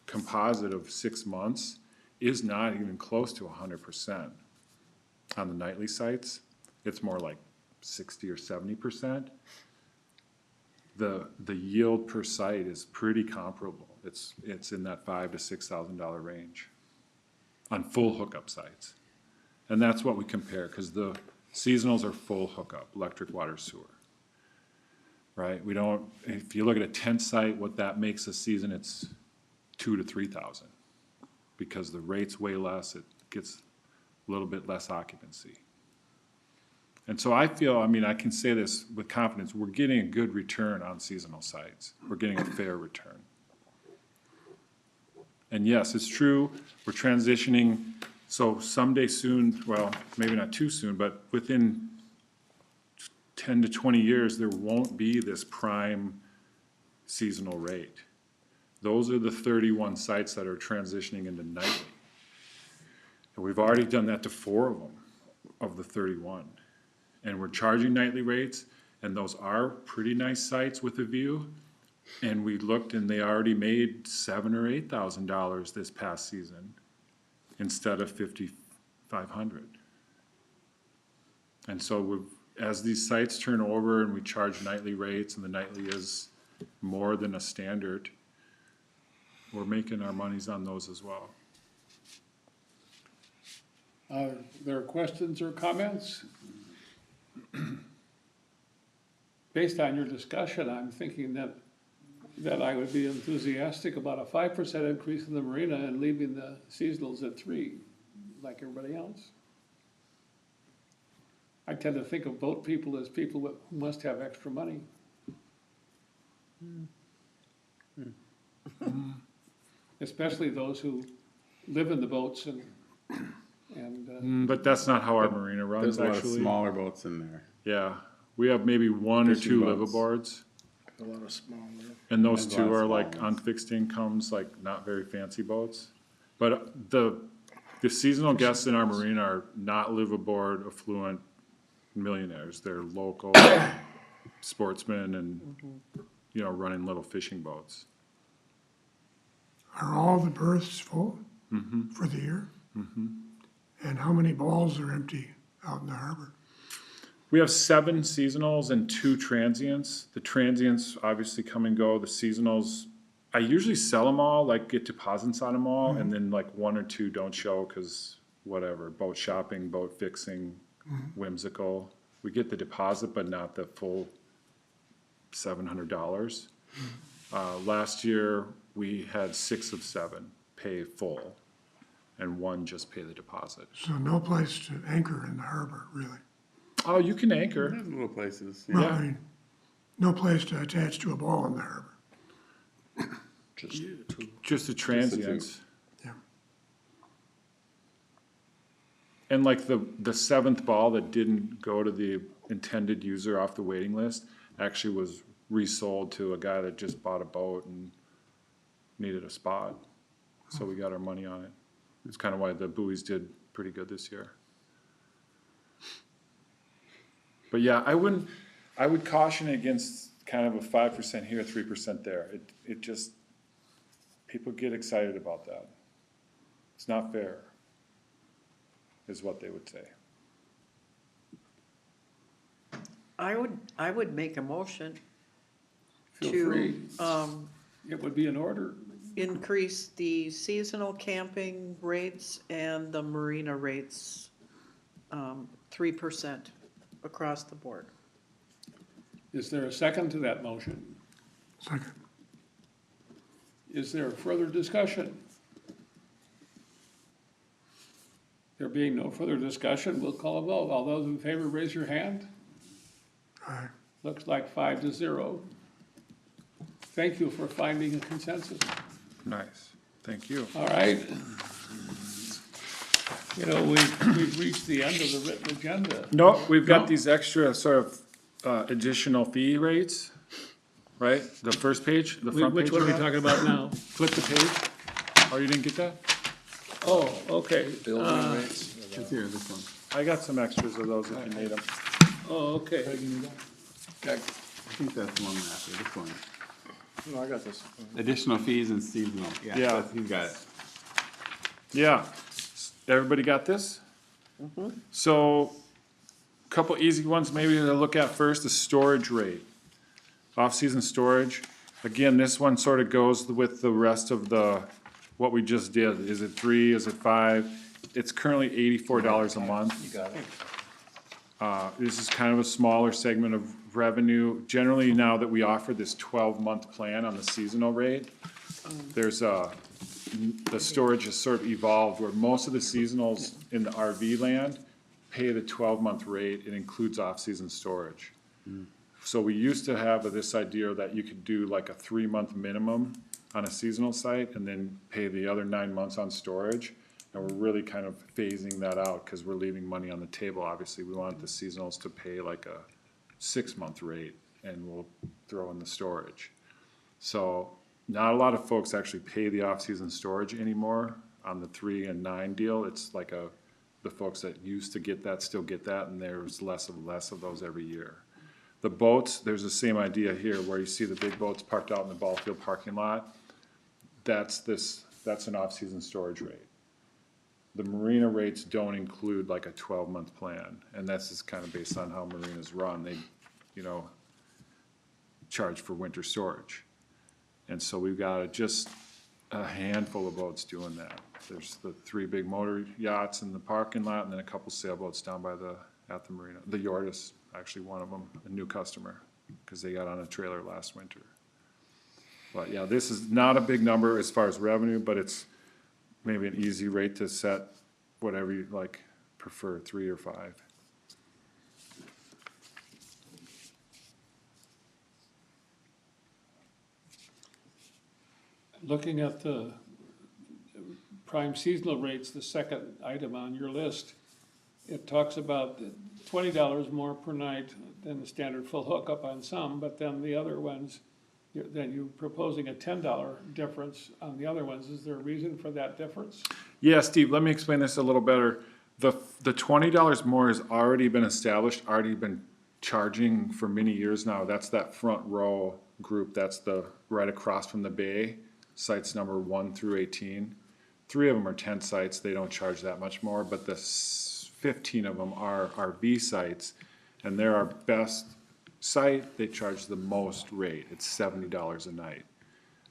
composite of 6 months is not even close to 100% on the nightly sites, it's more like 60 or 70%. The yield per site is pretty comparable. It's in that $5,000 to $6,000 range on full hookup sites. And that's what we compare, because the seasonals are full hookup, electric, water, sewer. Right? We don't, if you look at a tent site, what that makes a season, it's 2,000 to 3,000. Because the rate's way less, it gets a little bit less occupancy. And so I feel, I mean, I can say this with confidence, we're getting a good return on seasonal sites. We're getting a fair return. And yes, it's true, we're transitioning, so someday soon, well, maybe not too soon, but within 10 to 20 years, there won't be this prime seasonal rate. Those are the 31 sites that are transitioning into nightly. And we've already done that to 4 of them, of the 31. And we're charging nightly rates, and those are pretty nice sites with a view. And we looked, and they already made $7,000 or $8,000 this past season instead of $5,500. And so as these sites turn over and we charge nightly rates and the nightly is more than a standard, we're making our monies on those as well. There are questions or comments? Based on your discussion, I'm thinking that I would be enthusiastic about a 5% increase in the marina and leaving the seasonals at 3%, like everybody else. I tend to think of boat people as people who must have extra money. Especially those who live in the boats and But that's not how our marina There's runs, a lot of actually. smaller boats in there. Yeah, we have maybe one or Fishing two boats. liveaboards, A lot of small, and those And a lot two of are small like on ones. fixed incomes, like not very fancy boats. But the seasonal guests in our marina are not liveaboard affluent millionaires. They're local sportsmen and, you know, running little fishing boats. Are all the berths full for the year? And how many balls are empty out in the harbor? We have 7 seasonals and 2 transients. The transients obviously come and go. The seasonals, I usually sell them all, like get deposits on them all, and then like 1 or 2 don't show because whatever, boat shopping, boat fixing, whimsical. We get the deposit, but not the full $700. Last year, we had 6 of 7 pay full, and 1 just pay the deposit. So no place to anchor in the harbor, really? Oh, you can anchor. There's little places. No, Yeah. I mean, no place to attach to a ball in the harbor. Just the transients. Yeah. And like the 7th ball that didn't go to the intended user off the waiting list actually was resold to a guy that just bought a boat and needed a spot. So we got our money on it. It's kind of why the buoys did pretty good this year. But yeah, I would caution against kind of a 5% here, 3% there. It just, people get excited about that. It's not fair, is what they would say. I would make a motion feel to, free. It would be in order. increase the seasonal camping rates and the marina rates, 3% across the board. Is there a second to that motion? Second. Is there further discussion? There being no further discussion, we'll call a vote. All those in favor, raise your hand. Aye. Looks like 5-0. Thank you for finding a consensus. Nice, thank you. All right. You know, we've reached the end of the written agenda. No, we've No? got these extra sort of additional fee rates, right? The first page, the front page. Which one are we of that? talking about now? Flip the page. Oh, you didn't get that? Oh, okay. It's here, this one. I got some extras of those if you need them. Oh, okay. I think that's the one after this one. No, I got this. Additional fees and seasonal. Yeah. He's got it. Yeah, everybody got this? So, couple easy ones maybe to look at first, the storage rate. Off-season storage, again, this one sort of goes with the rest of what we just did. Is it 3, is it 5? It's currently $84 a month. You got it. This is kind of a smaller segment of revenue. Generally, now that we offer this 12-month plan on the seasonal rate, the storage has sort of evolved where most of the seasonals in the RV land pay the 12-month rate. It includes off-season storage. So we used to have this idea that you could do like a 3-month minimum on a seasonal site and then pay the other 9 months on storage. And we're really kind of phasing that out because we're leaving money on the table. Obviously, we want the seasonals to pay like a 6-month rate and we'll throw in the storage. So not a lot of folks actually pay the off-season storage anymore on the 3 and 9 deal. It's like the folks that used to get that still get that, and there's less of those every year. The boats, there's the same idea here where you see the big boats parked out in the ball field parking lot. That's an off-season storage rate. the marina rates don't include like a 12-month plan, and that's just kind of based on how marinas run. They, you know, charge for winter storage. And so we've got just a handful of boats doing that. There's the 3 big motor yachts in the parking lot, and then a couple sailboats down by at the marina. The Yortis, actually one of them, a new customer, because they got on a trailer last winter. But yeah, this is not a big number as far as revenue, but it's maybe an easy rate to set, whatever you like, prefer, 3 or 5. Looking at the prime seasonal rates, the second item on your list, it talks about $20 more per night than the standard full hookup on some, but then the other ones, then you're proposing a $10 difference on the other ones. Is there a reason for that difference? Yeah, Steve, let me explain this a little better. The $20 more has already been established, already been charging for many years now. That's that front row group, that's the right across from the bay, sites number 1 through 18. 3 of them are tent sites, they don't charge that much more, but the 15 of them are RV sites, and they're our best site. They charge the most rate, it's $70 a night.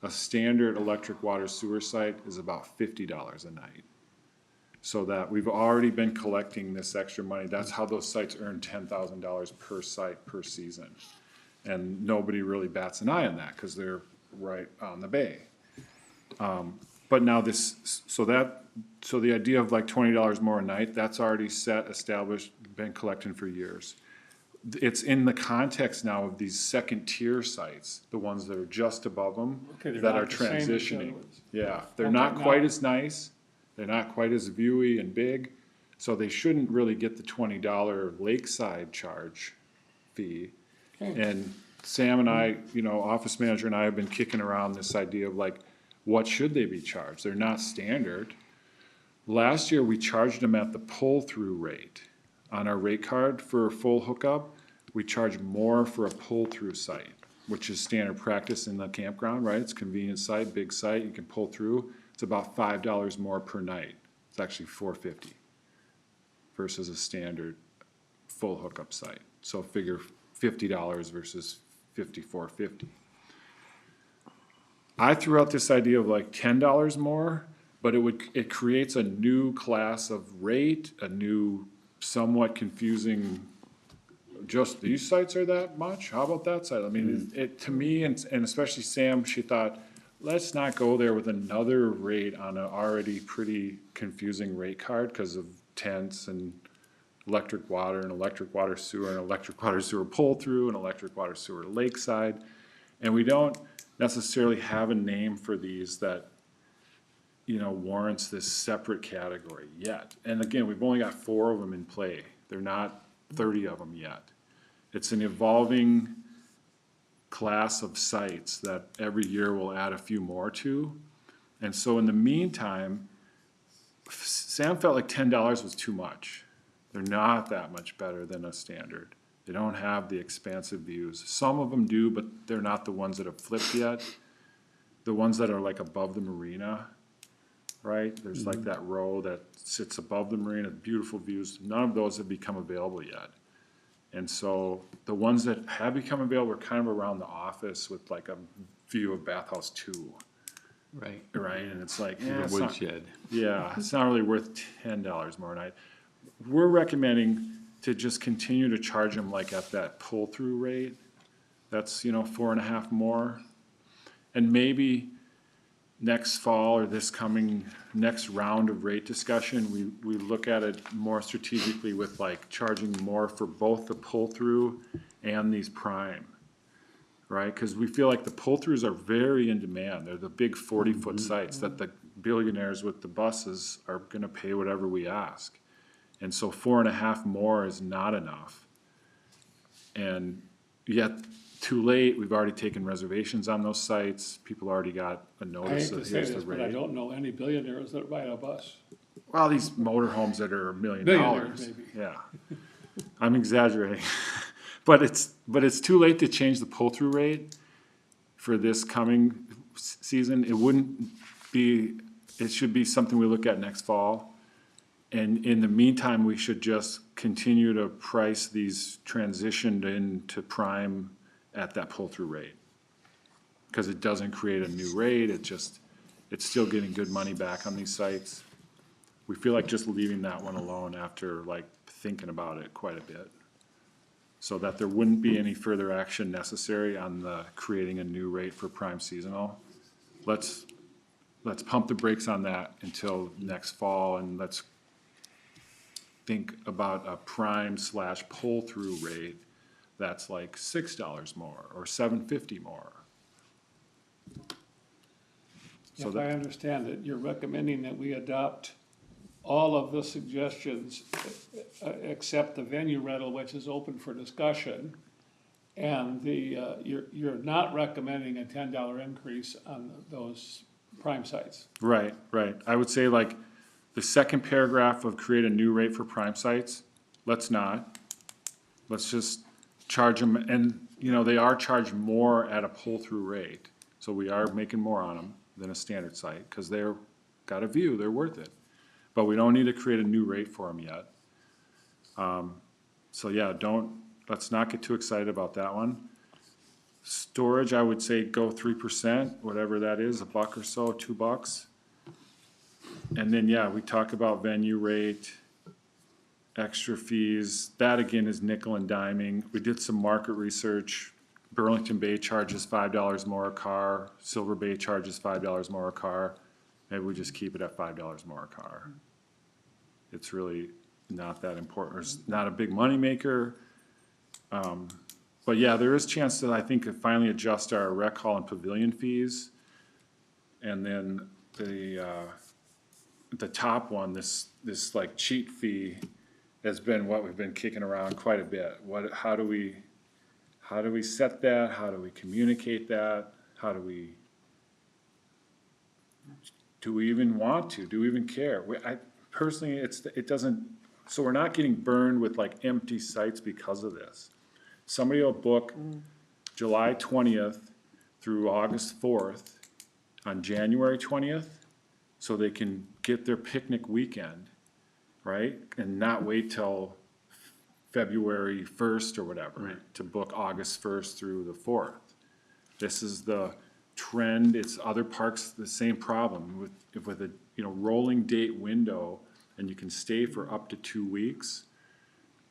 A standard electric water sewer site is about $50 a night. So that we've already been collecting this extra money. That's how those sites earn $10,000 per site per season. And nobody really bats an eye on that because they're right on the bay. But now so the idea of like $20 more a night, that's already set, established, been collecting for years. It's in the context now of these second tier sites, the ones that are just above them, Okay, they're that not are the same as the other transitioning. ones. Yeah, they're Okay, not now- quite as nice, they're not quite as viewy and big, so they shouldn't really get the $20 lakeside charge fee. Okay. And Sam and I, you know, office manager and I have been kicking around this idea of like, what should they be charged? They're not standard. Last year, we charged them at the pull-through rate. On our rate card for a full hookup, we charge more for a pull-through site, which is standard practice in the campground, right? It's a convenient site, big site, you can pull through. It's about $5 more per night. It's actually $4.50 versus a standard full hookup site. So figure $50 versus $54.50. I threw out this idea of like $10 more, but it creates a new class of rate, a new somewhat confusing, just these sites are that much? How about that site? I mean, it to me, and especially Sam, she thought, let's not go there with another rate on an already pretty confusing rate card because of tents and electric water and electric water sewer and electric water sewer pull through and electric water sewer lakeside. And we don't necessarily have a name for these that, you know, warrants this separate category yet. And again, we've only got 4 of them in play. They're not 30 of them yet. It's an evolving class of sites that every year we'll add a few more to. And so in the meantime, Sam felt like $10 was too much. They're not that much better than a standard. They don't have the expansive views. Some of them do, but they're not the ones that have flipped yet. The ones that are like above the marina, right? There's like that row that sits above the marina, beautiful views. None of those have become available yet. And so the ones that have become available are kind of around the office with like a view of Bathhouse 2, Right. right? And it's like, The it's not, woodshed. yeah, it's not really worth $10 more a night. We're recommending to just continue to charge them like at that pull-through rate. That's, you know, 4.5 more. And maybe next fall or this coming next round of rate discussion, we look at it more strategically with like charging more for both the pull-through and these prime, right? Because we feel like the pull-throughs are very in demand. They're the big 40-foot sites that the billionaires with the buses are gonna pay whatever we ask. And so 4.5 more is not enough. And yet, too late, we've already taken reservations on those sites. People already got a I hate notice to of say here's the this, but I rate. don't know any billionaires that ride a bus. Well, these motorhomes that are $1 million. Billionaires, maybe. Yeah. I'm exaggerating. But it's too late to change the pull-through rate for this coming season. It should be something we look at next fall And in the meantime, we should just continue to price these transitioned into prime at that pull-through rate. Because it doesn't create a new rate, it's still getting good money back on these sites. We feel like just leaving that one alone after like thinking about it quite a bit. So that there wouldn't be any further action necessary on the creating a new rate for prime seasonal. Let's pump the brakes on that until next fall, and let's think about a prime / pull-through rate that's like $6 more or $7.50 more. So If I that, understand it, you're recommending that we adopt all of the suggestions except the venue rental, which is open for discussion. And you're not recommending a $10 increase on those prime sites. right. I would say like the second paragraph of create a new rate for prime sites, let's not. Let's just charge them, and, you know, they are charged more at a pull-through rate. So we are making more on them than a standard site, because they're, got a view, they're worth it. But we don't need to create a new rate for them yet. So yeah, let's not get too excited about that one. Storage, I would say go 3%, whatever that is, $1 or so, $2. And then, yeah, we talk about venue rate, extra fees. That again is nickel and diming. We did some market research. Burlington Bay charges $5 more a car. Silver Bay charges $5 more a car. Maybe we just keep it at $5 more a car. It's really not that important. It's not a big moneymaker. But yeah, there is chance that I think could finally adjust our rec hall and pavilion fees. And then the top one, this like cheat fee has been what we've been kicking around quite a bit. How do we set that? How do we communicate that? Do we even want to? Do we even care? I personally, it doesn't, so we're not getting burned with like empty sites because of this. Somebody will book July 20th through August 4th on January 20th, so they can get their picnic weekend, right? And not wait till February 1st or whatever to book August 1st through the 4th. This is the trend. It's other parks, the same problem with a, you know, rolling date window, and you can stay for up to 2 weeks.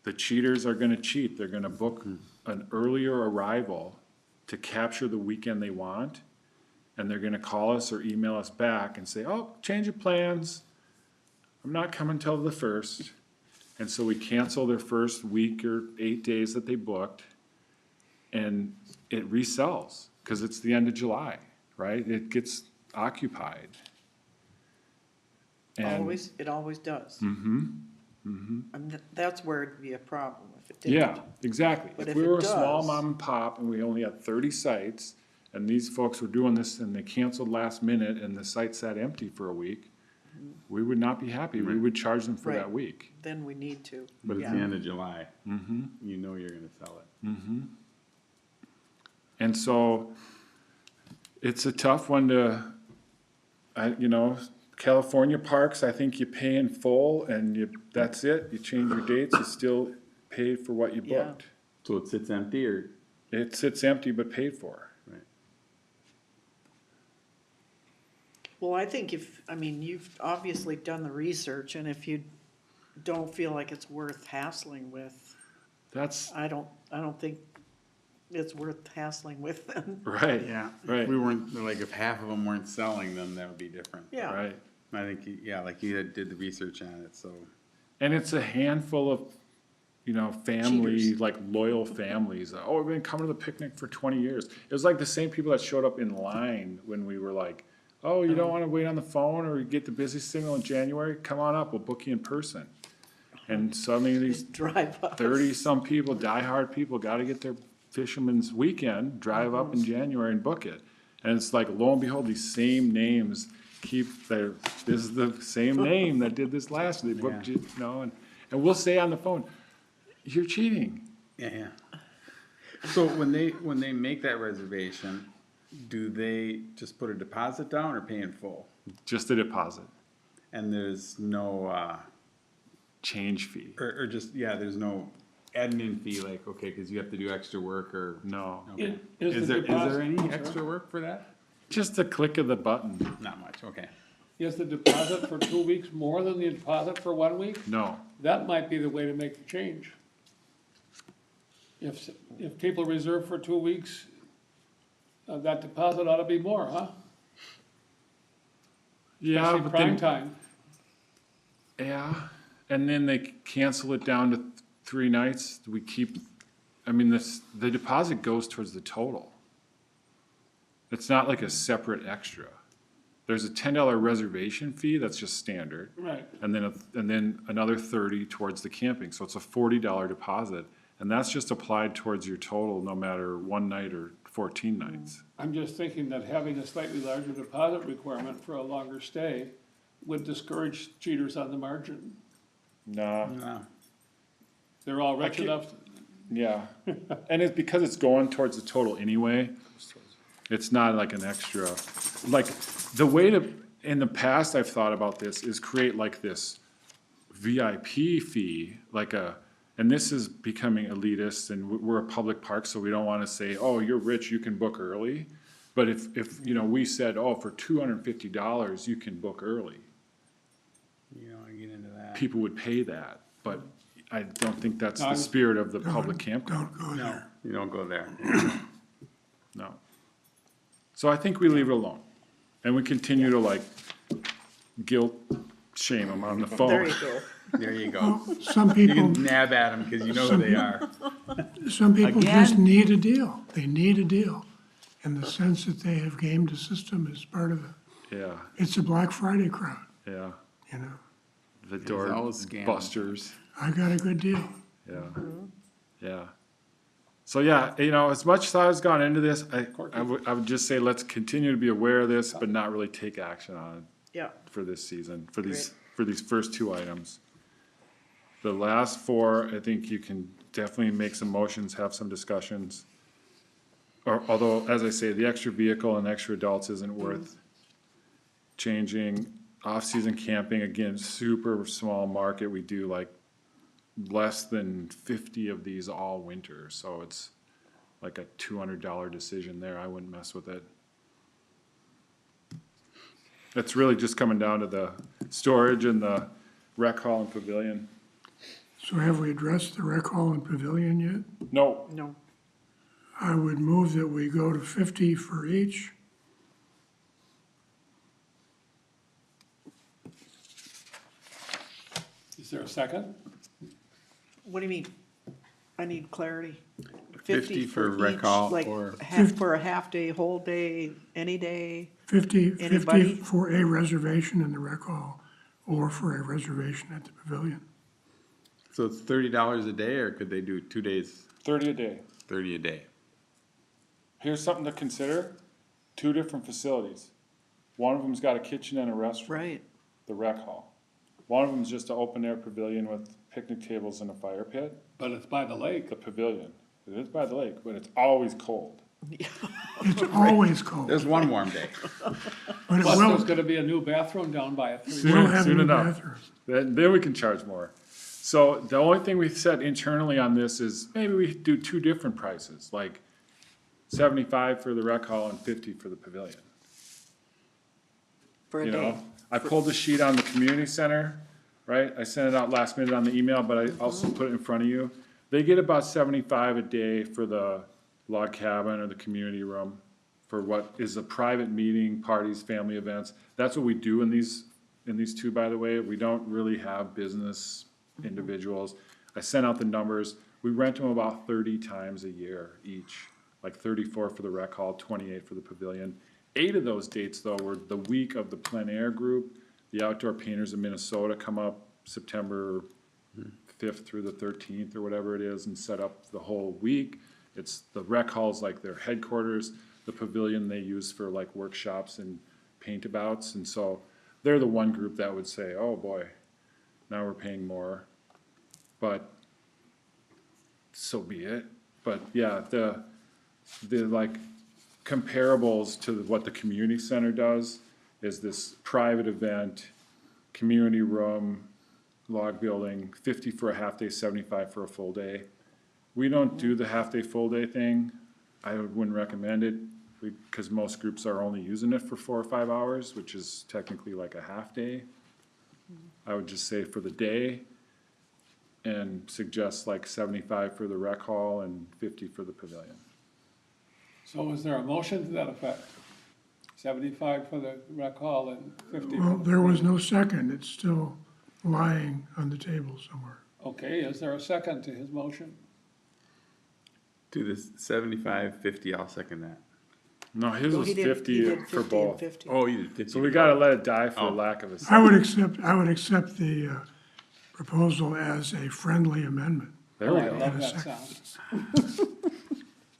The cheaters are gonna cheat. They're gonna book an earlier arrival to capture the weekend they want, and they're gonna call us or email us back and say, oh, change of plans. I'm not coming till the 1st. And so we cancel their first week or 8 days that they booked, and it resells, because it's the end of July, right? It gets occupied. And It always does. Mm-hmm. I mean, that's where it'd be a problem if it didn't. yeah, exactly. But If if we it were a small does- mom and pop and we only had 30 sites, and these folks were doing this and they canceled last minute and the site sat empty for a week, we would not be happy. We would charge them for that Right. week. Then we need to. But it's Yeah. the end of July. Mm-hmm. You know you're gonna sell it. Mm-hmm. And so it's a tough one to, you know, California parks, I think you pay in full and that's it. You change your dates, you still pay for what you Yeah. booked. So it sits empty or? It sits empty but paid for. Right. Well, I think you've obviously done the research, and if you don't feel like it's worth hassling with, That's, I don't think it's worth hassling with then. right, Yeah. right. If we weren't, like, if half of them weren't selling them, that would be different. Yeah. right. I think, yeah, like you did the research on it, so. And it's a handful of, you know, family, Cheaters. like loyal families. Oh, we've been coming to the picnic for 20 years. It was like the same people that showed up in line when we were like, oh, you don't want to wait on the phone or you get the busy signal in January? Come on up, we'll book you in person. And suddenly these Drive up. 30-some people, diehard people, got to get their fisherman's weekend, drive up in January and book it. And it's like, lo and behold, these same names this is the same name that did this last, they booked you, you know, and we'll say on the phone, you're cheating. Yeah. So when they make that reservation, do they just put a deposit down or pay in full? Just a deposit. And there's no, change fee. Or just, yeah, there's no admin fee, like, okay, cause you have to do extra work or, No, okay. Is Is the there deposit- any I'm extra work for that? just a click of the button. Not much, okay. Is the deposit for 2 weeks more than the deposit for 1 week? No, That might be the way to make the change. If people reserve for 2 weeks, that deposit ought to be more, huh? yeah, Especially but prime then, time. yeah, and then they cancel it down to 3 nights. We keep, I mean, the deposit goes towards the total. It's not like a separate extra. There's a $10 reservation fee, that's just standard. Right. And then another 30 towards the camping, so it's a $40 deposit. And that's just applied towards your total, no matter 1 night or 14 nights. I'm just thinking that having a slightly larger deposit requirement for a longer stay would discourage cheaters on the margin. No, No. They're all rich can't- enough, yeah, and it's because it's going towards the total anyway. It's not like an extra, like, the way to, in the past, I've thought about this, is create like this VIP fee, and this is becoming elitist, and we're a public park, so we don't wanna say, oh, you're rich, you can book early. But if, we said, oh, for $250, you can book early, You don't wanna get into that. people would pay that, but I don't think that's No, the I'm- spirit of the public campground, Don't go there. You don't go there. no. So I think we leave it alone, and we continue to like guilt shame them on the phone. There you go. There you go. Some You people, can nab at them, cause you know who they are. some people just Again? need a deal. They need a deal. In the sense that they have gamed the system as part of it. Yeah, It's a Black Friday crowd, yeah, you know. the door always scamming. busters, I got a good deal. yeah, yeah. So yeah, as much thought has gone into this, I would just say let's continue to be aware of this, but not really take action on it Yeah, for this season, for these first 2 items. The last 4, I think you can definitely make some motions, have some discussions. Although, as I say, the extra vehicle and extra adults isn't worth changing. Off-season camping, again, super small market, we do like less than 50 of these all winter, so it's like a $200 decision there, I wouldn't mess with it. It's really just coming down to the storage and the rec hall and pavilion. So have we addressed the rec hall and pavilion yet? No, no, I would move that we go to 50 for each. is there a second? what do you mean? I need clarity. 50 for rec each, hall like, or- for a half day, whole day, any day? 50 Anybody? for a reservation in the rec hall or for a reservation at the pavilion. So it's $30 a day, or could they do 2 days, 30 a day. 30 a day? Here's something to consider, 2 different facilities. One of them's got a kitchen and a restaurant, Right, the rec hall. One of them's just an open-air pavilion with picnic tables and a fire pit, But it's by the lake. the pavilion. It is by the lake, but it's always cold. It's always cold, There's one warm day. but it Plus, there's will, gonna be a new bathroom down by it. we'll have a soon new enough. bathroom. Then we can charge more. So the only thing we said internally on this is maybe we do 2 different prices, like 75 for the rec hall and 50 for the pavilion. for a You day. know, I pulled the sheet on the community center, right? I sent it out last minute on the email, but I also put it in front of you. They get about 75 a day for the log cabin or the community room for what is a private meeting, parties, family events. That's what we do in these 2, by the way. We don't really have business individuals. I sent out the numbers. We rent them about 30 times a year each, like 34 for the rec hall, 28 for the pavilion. 8 of those dates, though, were the week of the plein air group. The Outdoor Painters of Minnesota come up September 5th through the 13th or whatever it is and set up the whole week. It's the rec hall's like their headquarters, the pavilion they use for like workshops and paintabouts. And so they're the one group that would say, oh boy, now we're paying more. But so be it. But yeah, the like comparables to what the community center does is this private event, community room, log building, 50 for a half day, 75 for a full day. We don't do the half day, full day thing. I wouldn't recommend it because most groups are only using it for 4 or 5 hours, which is technically like a half day. I would just say for the day and suggest like 75 for the rec hall and 50 for the pavilion. So is there a motion to that effect? 75 for the rec hall and 50 for Well, the... there was no second. It's still lying on the table somewhere. Okay, is there a second to his motion? Do this 75, 50, I'll second that. No, his So was he did 50 for 50 and both. 50. Oh, you did 50. So we gotta let it die for Oh. lack of a I second. would accept the proposal as a friendly amendment. There we Oh, I go. love And a that second. sound.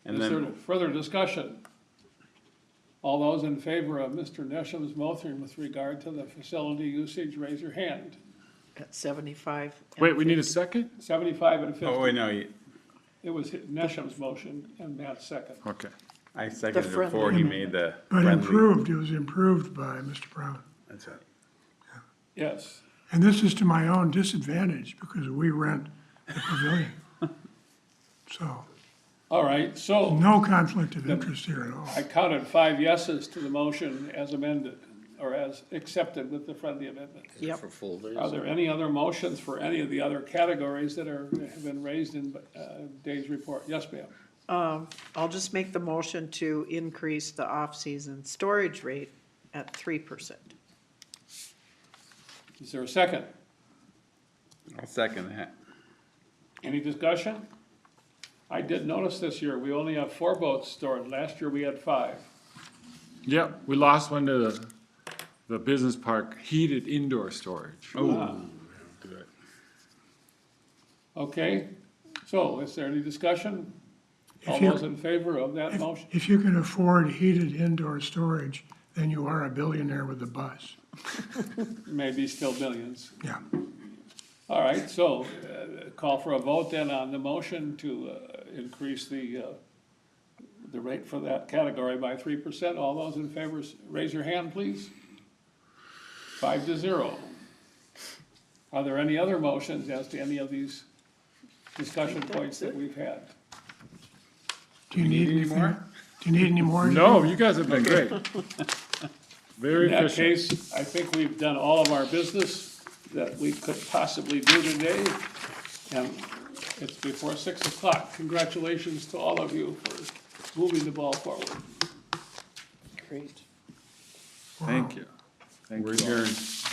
And Is there then, further discussion? All those in favor of Mr. Nesham's motion with regard to the facility usage, raise your hand. At 75. and Wait, we need a 50. second? 75 and 50. oh, wait, no, It was Nesham's motion and Matt's second. Okay. I seconded it friendly before he amendment. made the But friendly. improved, it was improved by Mr. Brown. That's right. Yes. And this is to my own disadvantage because we rent the pavilion. So, All right, so no conflict of interest here at all. I counted 5 yeses to the motion as amended, or as accepted with the friendly amendment. Yep. Are there any other motions for any of the other categories that have been raised in Dave's report? Yes, ma'am. I'll just make the motion to increase the off-season storage rate at 3%. Is there a second? I'll second that. Any discussion? I did notice this year, we only have 4 boats stored. Last year we had 5. Yep, we lost one to the business park heated indoor storage. Oh, Okay, so is there any discussion? All If you- those in favor of that motion? If you can afford heated indoor storage, then you are a billionaire with a bus. Maybe still millions. Yeah. All right, so call for a vote then on the motion to increase the rate for that category by 3%. All those in favor, raise your hand, please. 5-0. Are there any other motions as to any of these discussion points that we've had? Do you need any anything? more? Do you need any more? No, you guys have been great. Very In that efficient. case, I think we've done all of our business that we could possibly do today. And it's before 6 o'clock. Congratulations to all of you for moving the ball forward. Great. Thank you. Thank We're you all. adjourned.